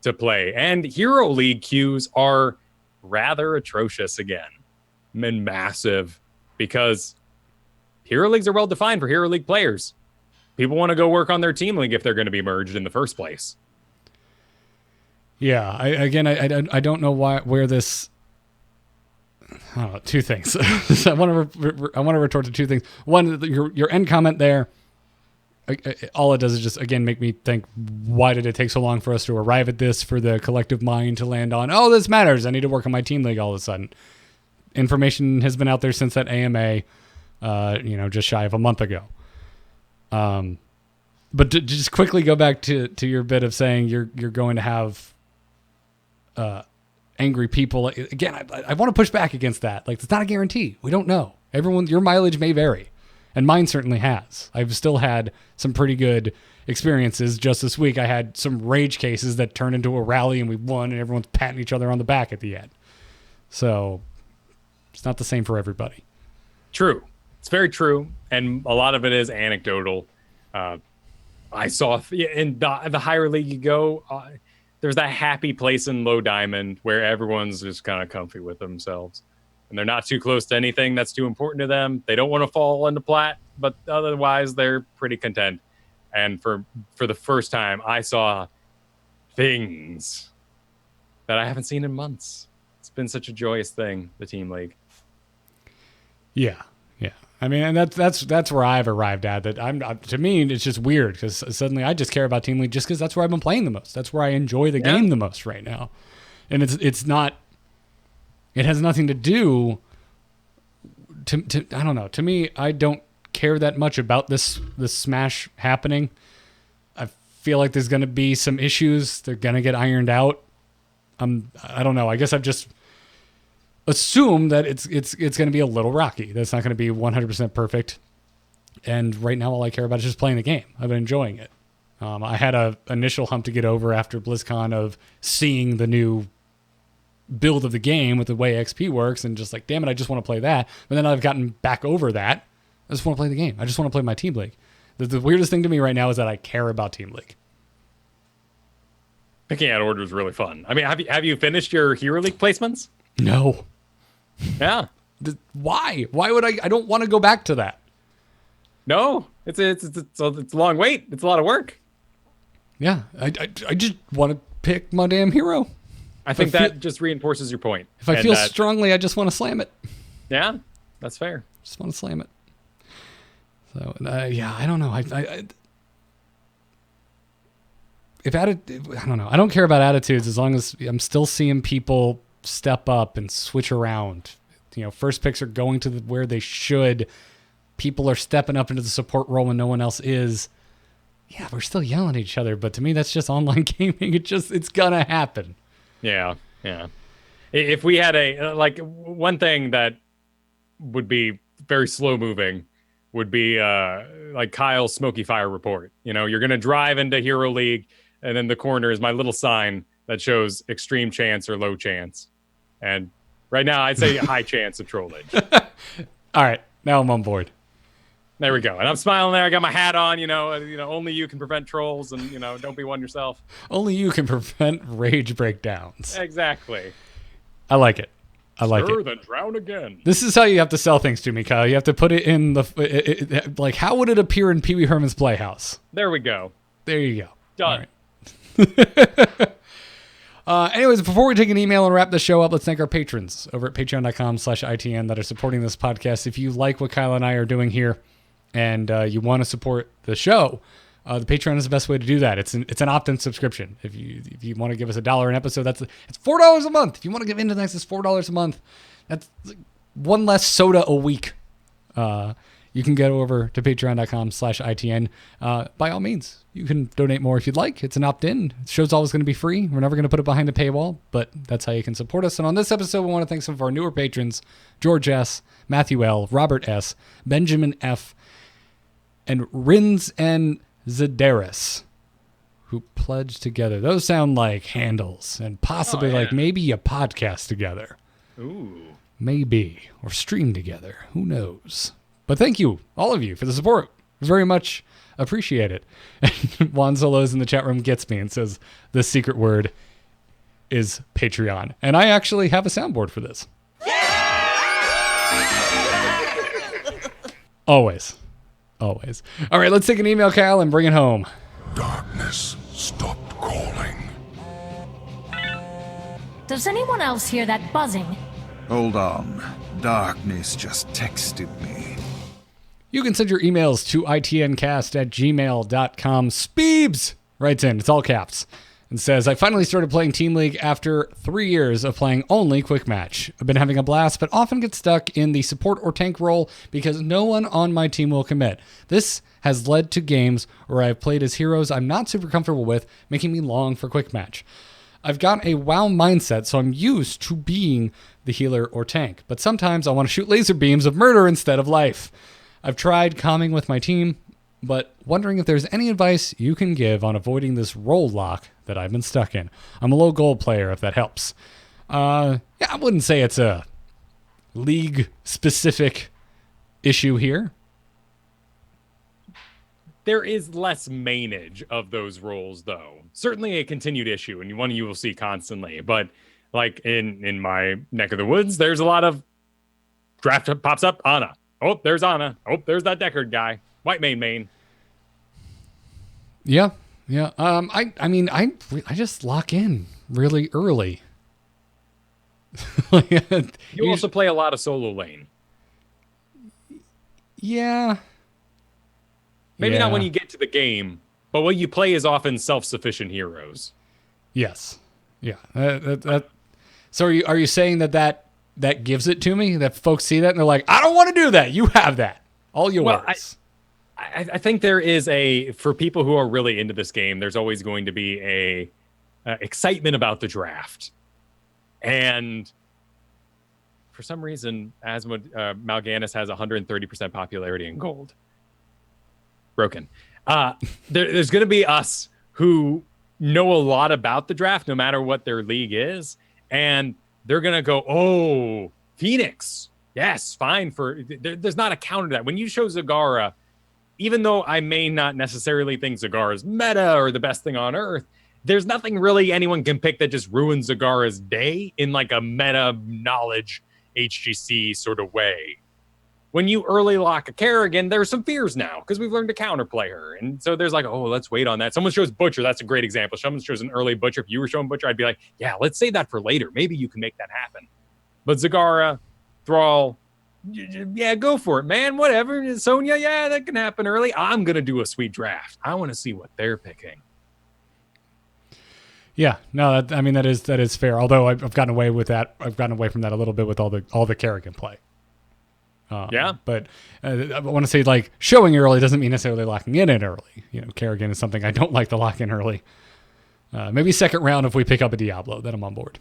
to play. And Hero League queues are rather atrocious again, and massive, because Hero Leagues are well defined for Hero League players. People want to go work on their Team League if they're going to be merged in the first place. Yeah, I don't know where this. I don't know, two things. I want to retort to two things. One, your end comment there. All it does is just again make me think, why did it take so long for us to arrive at this, for the collective mind to land on? Oh, this matters. I need to work on my Team League all of a sudden. Information has been out there since that AMA. Just shy of a month ago. But to just quickly go back to your bit of saying you're going to have angry people. Again, I want to push back against that. Like, it's not a guarantee. We don't know. Your mileage may vary, and mine certainly has. I've still had some pretty good experiences. Just this week, I had some rage cases that turned into a rally, and we won, and everyone's patting each other on the back at the end. So it's not the same for everybody. True. It's very true, and a lot of it is anecdotal. I saw in the higher league you go, there's that happy place in low diamond where everyone's just kind of comfy with themselves, and they're not too close to anything that's too important to them. They don't want to fall into plat, but otherwise they're pretty content. And for the first time, I saw things that I haven't seen in months. It's been such a joyous thing, the Team League. Yeah. I mean, and that's where I've arrived at. That to me, it's just weird because suddenly I just care about Team League just because that's where I've been playing the most. That's where I enjoy the game the most right now, and it's not. It has nothing to do. To I don't know. To me, I don't care that much about this smash happening. I feel like there's going to be some issues. They're going to get ironed out. I don't know. I guess I've just assume that it's going to be a little rocky. That's not going to be 100% perfect. And right now, all I care about is just playing the game. I've been enjoying it. I had a initial hump to get over after BlizzCon of seeing the new build of the game with the way XP works, and just like, damn it, I just want to play that. But then I've gotten back over that. I just want to play the game. I just want to play my Team League. The weirdest thing to me right now is that I care about Team League. Picking out order is really fun. I mean, have you finished your Hero League placements? No. Yeah. Why? Why would I? I don't want to go back to that. No, it's a long wait. It's a lot of work. Yeah, I just want to pick my damn hero. I think that just reinforces your point. If I feel strongly, I just want to slam it. Yeah, that's fair. Just want to slam it. So yeah, I don't know. I don't know. I don't care about attitudes as long as I'm still seeing people step up and switch around. First picks are going to where they should. People are stepping up into the support role when no one else is. Yeah, we're still yelling at each other, but to me, that's just online gaming. It's gonna happen. Yeah. If we had one thing that would be very slow moving would be like Kyle's Smoky Fire report. You're gonna drive into Hero League, and in the corner is my little sign that shows extreme chance or low chance. And Right now, I'd say a high chance of trollage. All right, now I'm on board. There we go. And I'm smiling there. I got my hat on, only you can prevent trolls and, don't be one yourself. Only you can prevent rage breakdowns. Exactly. I like it. Stir, then drown again. This is how you have to sell things to me, Kyle. You have to put it in like, how would it appear in Pee Wee Herman's Playhouse? There we go. There you go. Done. All right. Anyways, before we take an email and wrap the show up, let's thank our patrons over at patreon.com/ITN that are supporting this podcast. If you like what Kyle and I are doing here and you want to support the show, the Patreon is the best way to do that. It's an opt-in subscription. If you want to give us $1 an episode, it's $4 a month. If you want to give Into the Nexus $4 a month, that's one less soda a week. You can get over to patreon.com/ITN. By all means, you can donate more if you'd like. It's an opt-in. The show's always going to be free. We're never going to put it behind a paywall, but that's how you can support us. And on this episode, we want to thank some of our newer patrons: George S., Matthew L., Robert S., Benjamin F., and Rins and Zadaris, who pledged together. Those sound like handles and possibly like maybe a podcast together. Ooh. Maybe. Or stream together. Who knows? But thank you, all of you, for the support. Very much appreciate it. And Juan Solos in the chat room gets me and says the secret word is Patreon. And I actually have a soundboard for this. Always. All right, let's take an email, Kyle, and bring it home. Darkness stopped calling. Does anyone else hear that buzzing? Hold on. Darkness just texted me. You can send your emails to itncast@gmail.com. Speebs writes in, it's all caps, and says, I finally started playing Team League after 3 years of playing only Quick Match. I've been having a blast, but often get stuck in the support or tank role because no one on my team will commit. This has led to games where I've played as heroes I'm not super comfortable with, making me long for Quick Match. I've got a WoW mindset, so I'm used to being the healer or tank, but sometimes I want to shoot laser beams of murder instead of life. I've tried calming with my team, but wondering if there's any advice you can give on avoiding this role lock that I've been stuck in. I'm a low gold player, if that helps. I wouldn't say it's a league-specific issue here. There is less mainage of those roles, though. Certainly a continued issue, and one you will see constantly. But like in my neck of the woods, there's a lot of draft pops up, Ana. Oh, there's Ana. Oh, there's that Deckard guy. White main. Yeah. I just lock in really early. You also play a lot of solo lane. Yeah. Maybe not when you get to the game, but what you play is often self-sufficient heroes. Yes. Yeah. So are you saying that gives it to me? That folks see that and they're like, I don't want to do that. You have that. All yours. Well, I think there is for people who are really into this game, there's always going to be a excitement about the draft. And for some reason, Mal'Ganis has 130% popularity in gold. Broken. There's going to be us who know a lot about the draft, no matter what their league is. And they're going to go, oh, Phoenix. Yes, fine. There's not a counter to that. When you show Zagara, even though I may not necessarily think Zagara's meta or the best thing on earth, there's nothing really anyone can pick that just ruins Zagara's day in like a meta knowledge HGC sort of way. When you early lock a Kerrigan, there's some fears now because we've learned to counterplay her. And so there's like, oh, let's wait on that. Someone shows Butcher. That's a great example. Someone shows an early Butcher. If you were showing Butcher, I'd be like, yeah, let's save that for later. Maybe you can make that happen. But Zagara, Thrall, yeah, go for it, man. Whatever. Sonya, yeah, that can happen early. I'm going to do a sweet draft. I want to see what they're picking. Yeah, no, that is fair. Although I've gotten away with that. I've gotten away from that a little bit with all the Kerrigan play. But I want to say, like, showing early doesn't mean necessarily locking in it early. You know, Kerrigan is something I don't like to lock in early. Maybe second round if we pick up a Diablo, then I'm on board.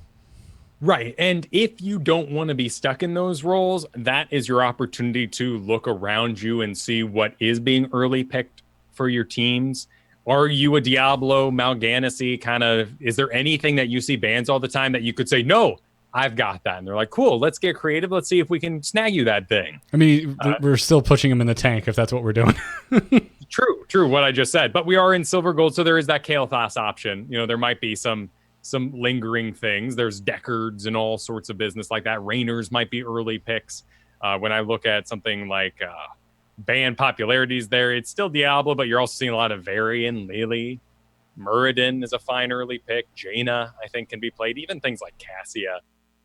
Right. And if you don't want to be stuck in those roles, that is your opportunity to look around you and see what is being early picked for your teams. Are you a Diablo, Mal'Ganis-y kind of, is there anything that you see bans all the time that you could say, no, I've got that. And they're like, cool, let's get creative. Let's see if we can snag you that thing. I mean, we're still pushing him in the tank if that's what we're doing. True, what I just said. But we are in silver gold, so there is that Kael'thas option. You know, there might be some lingering things. There's Deckards and all sorts of business like that. Rainers might be early picks. When I look at something like band popularities there, it's still Diablo, but you're also seeing a lot of Varian, Lily. Muradin is a fine early pick. Jaina, I think, can be played. Even things like Cassia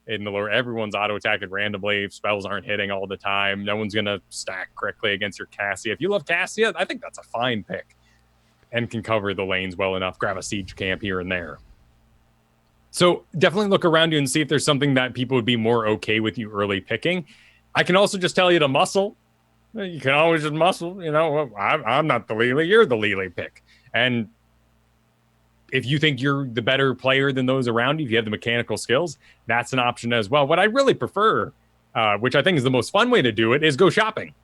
in the lower. Everyone's auto-attacking randomly. Spells aren't hitting all the time. No one's going to stack correctly against your Cassia. If you love Cassia, I think that's a fine pick and can cover the lanes well enough. Grab a siege camp here and there. So definitely look around you and see if there's something that people would be more okay with you early picking. I can also just tell you to muscle. You can always just muscle. You know, I'm not the Lily. You're the Lily pick. And if you think you're the better player than those around you, if you have the mechanical skills, that's an option as well. What I really prefer, which I think is the most fun way to do it, is go shopping.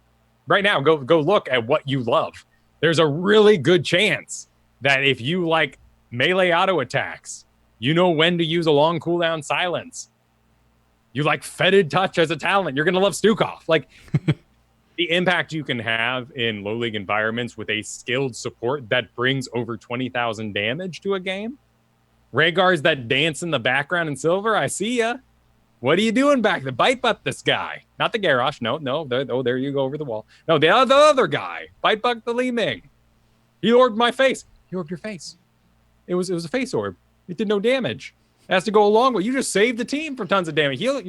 Right now, go look at what you love. There's a really good chance that if you like melee auto attacks, you know when to use a long cooldown silence. You like fetid touch as a talent, you're going to love Stukov. Like, the impact you can have in low league environments with a skilled support that brings over 20,000 damage to a game. Rhaegar's that dance in the background in silver. I see ya. What are you doing back there? Bite butt this guy. Not the Garrosh. No. There you go over the wall. No, the other guy. Bite butt the Li Ming. He orbed my face. He orbed your face. It was a face orb. It did no damage. It has to go along with. You just saved the team from tons of damage. Heal.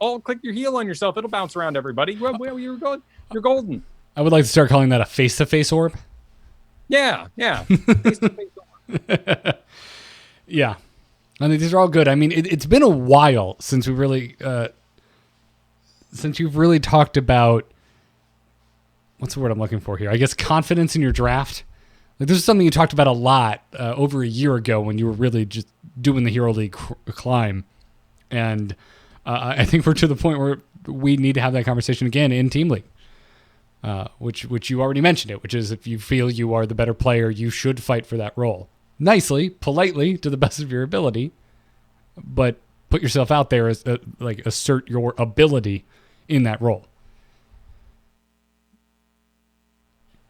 All click your heal on yourself. It'll bounce around everybody. Where you're going. You're golden. I would like to start calling that a face-to-face orb. Yeah. Face-to-face orb. Yeah. I mean, these are all good. I mean, it's been a while since we really, since you've really talked about, what's the word I'm looking for here? I guess confidence in your draft. Like, this is something you talked about a lot over a year ago when you were really just doing the Hero League climb. And I think we're to the point where we need to have that conversation again in Team League. Which you already mentioned it, which is if you feel you are the better player, you should fight for that role. Nicely, politely, to the best of your ability, but put yourself out there as like assert your ability in that role.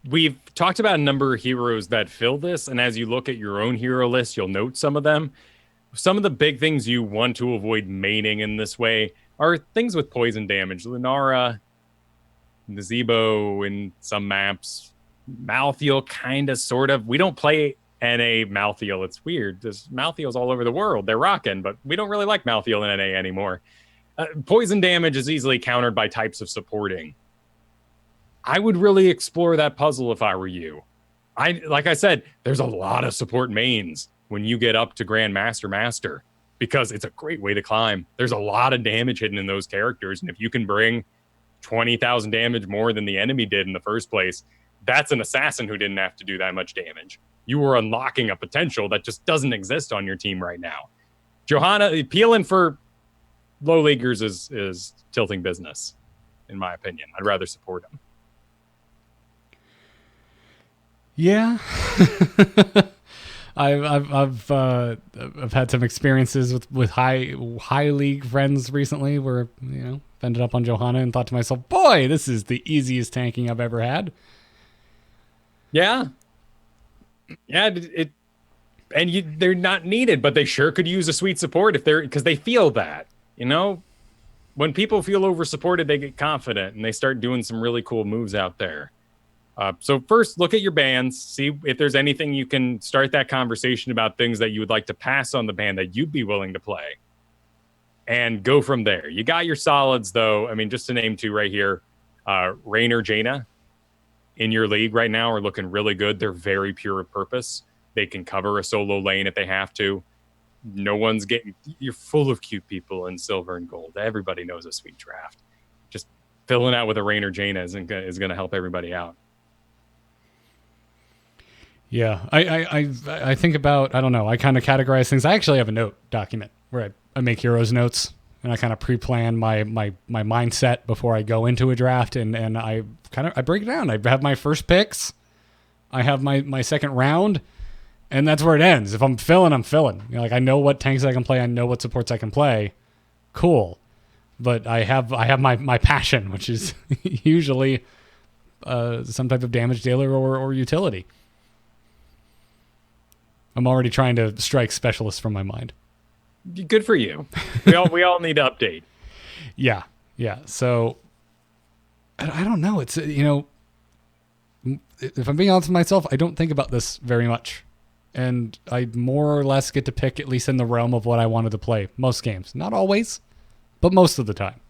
We've talked about a number of heroes that fill this, and as you look at your own hero list, you'll note some of them. Some of the big things you want to avoid maining in this way are things with poison damage. Lunara, Nazebo in some maps, Malthael kind of, sort of. We don't play NA Malthael. It's weird. There's Malthael's all over the world. They're rocking, but we don't really like Malthael in NA anymore. Poison damage is easily countered by types of supporting. I would really explore that puzzle if I were you. Like I said, there's a lot of support mains when you get up to Grandmaster Master, because it's a great way to climb. There's a lot of damage hidden in those characters, and if you can bring 20,000 damage more than the enemy did in the first place, that's an assassin who didn't have to do that much damage. You were unlocking a potential that just doesn't exist on your team right now. Johanna, peeling for low leaguers is tilting business, in my opinion. I'd rather support him. Yeah. I've had some experiences with high league friends recently where, you know, ended up on Johanna and thought to myself, boy, this is the easiest tanking I've ever had. Yeah. They're not needed, but they sure could use a sweet support because they feel that, you know, when people feel over supported, they get confident and they start doing some really cool moves out there. So first, look at your bans, see if there's anything you can start that conversation about things that you would like to pass on the ban that you'd be willing to play, and go from there. You got your solids, though. I mean, just to name two right here, Raynor, Jaina in your league right now are looking really good. They're very pure of purpose. They can cover a solo lane if they have to. No one's getting... You're full of cute people in silver and gold. Everybody knows a sweet draft. Just filling out with a Raynor, Jaina is going to help everybody out. Yeah, I think about, I don't know, I kind of categorize things. I actually have a note document where I make heroes notes, and I kind of pre-plan my mindset before I go into a draft, and I break it down. I have my first picks, I have my second round, and that's where it ends. If I'm filling, I'm filling. You know, like, I know what tanks I can play, I know what supports I can play, cool. But I have my passion, which is usually some type of damage dealer or utility. I'm already trying to strike specialist from my mind. Good for you. We all need to update. Yeah. So I don't know. It's if I'm being honest with myself, I don't think about this very much, and I more or less get to pick, at least in the realm of what I wanted to play. Most games, not always, but most of the time.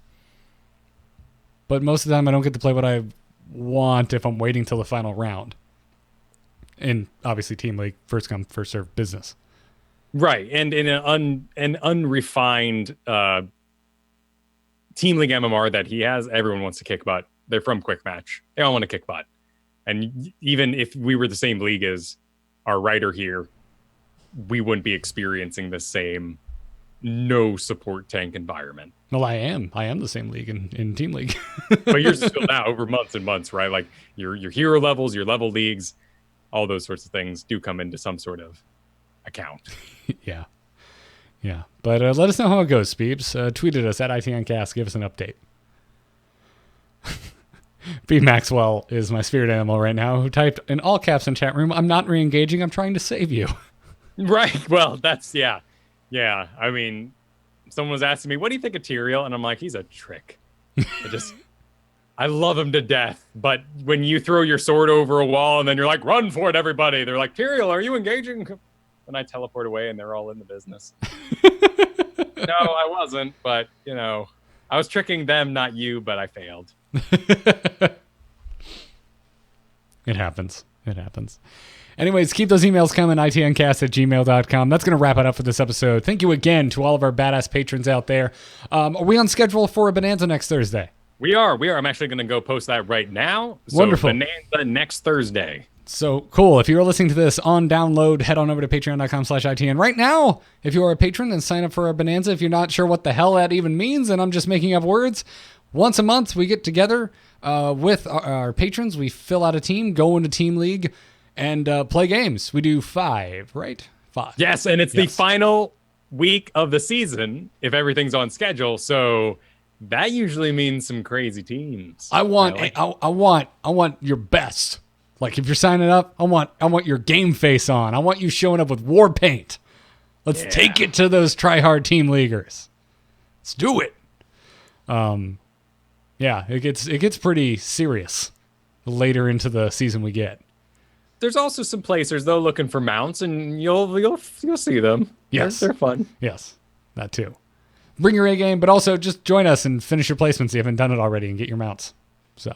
But most of the time, I don't get to play what I want if I'm waiting till the final round. And obviously, Team League, first come, first served business. Right, and in an unrefined Team League MMR that he has, everyone wants to kick butt. They're from Quick Match. They all want to kick butt. And even if we were the same league as our writer here, we wouldn't be experiencing the same no support tank environment. Well, I am the same league in Team League. But you're still now over months and months, right? Like your hero levels, your level leagues, all those sorts of things do come into some sort of account. Yeah. But let us know how it goes, Speebs. Tweet at us at ITNcast. Give us an update. B. Maxwell is my spirit animal right now, who typed in all caps in chat room, "I'm not re-engaging, I'm trying to save you." Right. Well, that's, yeah. I mean, someone was asking me, what do you think of Tyrael? And I'm like, he's a trick. I love him to death. But when you throw your sword over a wall and then you're like, run for it, everybody. They're like, Tyrael, are you engaging? And I teleport away and they're all in the business. No, I wasn't. But, I was tricking them, not you, but I failed. It happens. Anyways, keep those emails coming, itncast@gmail.com. That's going to wrap it up for this episode. Thank you again to all of our badass patrons out there. Are we on schedule for a Bonanza next Thursday? We are. I'm actually going to go post that right now. So Wonderful. Bonanza next Thursday. So cool. If you're listening to this on download, head on over to patreon.com/ITN right now. If you are a patron, and sign up for our Bonanza. If you're not sure what the hell that even means, and I'm just making up words, once a month we get together with our patrons. We fill out a team, go into Team League, and play games. We do 5, right? 5. Yes, and it's the final week of the season if everything's on schedule. So that usually means some crazy teams. I want your best. Like, if you're signing up, I want your game face on. I want you showing up with war paint. Let's take it to those try-hard team leaguers. Let's do it. Yeah, it gets pretty serious later into the season we get. There's also some placers though looking for mounts, and you'll see them. Yes, they're fun. Yes, that too. Bring your A game, but also just join us and finish your placements if you haven't done it already, and get your mounts. So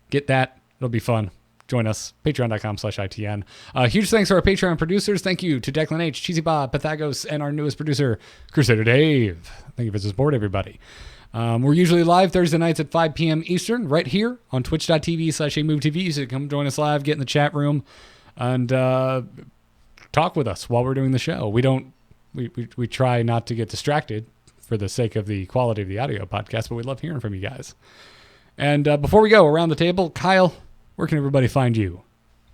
get that. It'll be fun. Join us, patreon.com/ITN. Huge thanks to our Patreon producers. Thank you to Declan H, Cheesy Bob, Pathagos, and our newest producer, Crusader Dave. Thank you for the support, everybody. We're usually live Thursday nights at 5 p.m. Eastern, right here on twitch.tv/AMoveTV. So come join us live, get in the chat room, and talk with us while we're doing the show. We try not to get distracted for the sake of the quality of the audio podcast, but we love hearing from you guys. And before we go around the table, Kyle, where can everybody find you?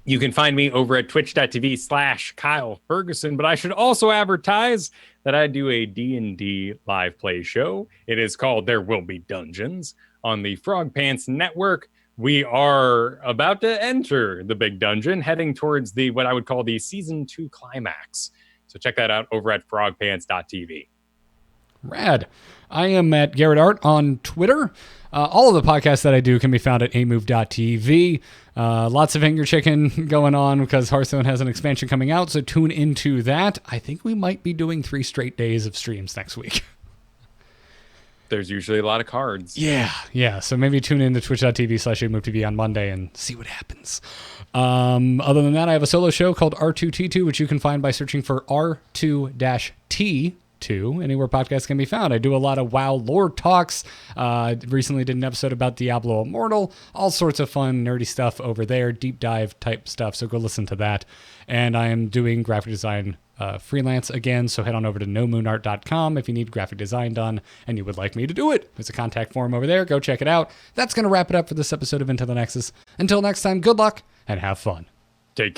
You can find me over at twitch.tv/Kyle Fergusson, but I should also advertise that I do a D&D live play show. It is called There Will Be Dungeons on the Frog Pants Network. We are about to enter the big dungeon, heading towards what I would call the season 2 climax. So check that out over at frogpants.tv. Rad. I am at Garrett Art on Twitter. All of the podcasts that I do can be found at amove.tv. Lots of Finger Chicken going on because Hearthstone has an expansion coming out, so tune into that. I think we might be doing 3 straight days of streams next week. There's usually a lot of cards. Yeah. So maybe tune in to twitch.tv/AMoveTV on Monday and see what happens. Other than that, I have a solo show called R2T2, which you can find by searching for R2-T2 anywhere podcasts can be found. I do a lot of WoW lore talks. Recently did an episode about Diablo Immortal. All sorts of fun, nerdy stuff over there. Deep dive type stuff. So go listen to that. And I am doing graphic design freelance again. So head on over to nomoonart.com if you need graphic design done and you would like me to do it. There's a contact form over there. Go check it out. That's going to wrap it up for this episode of Into the Nexus. Until next time, good luck and have fun. Take care.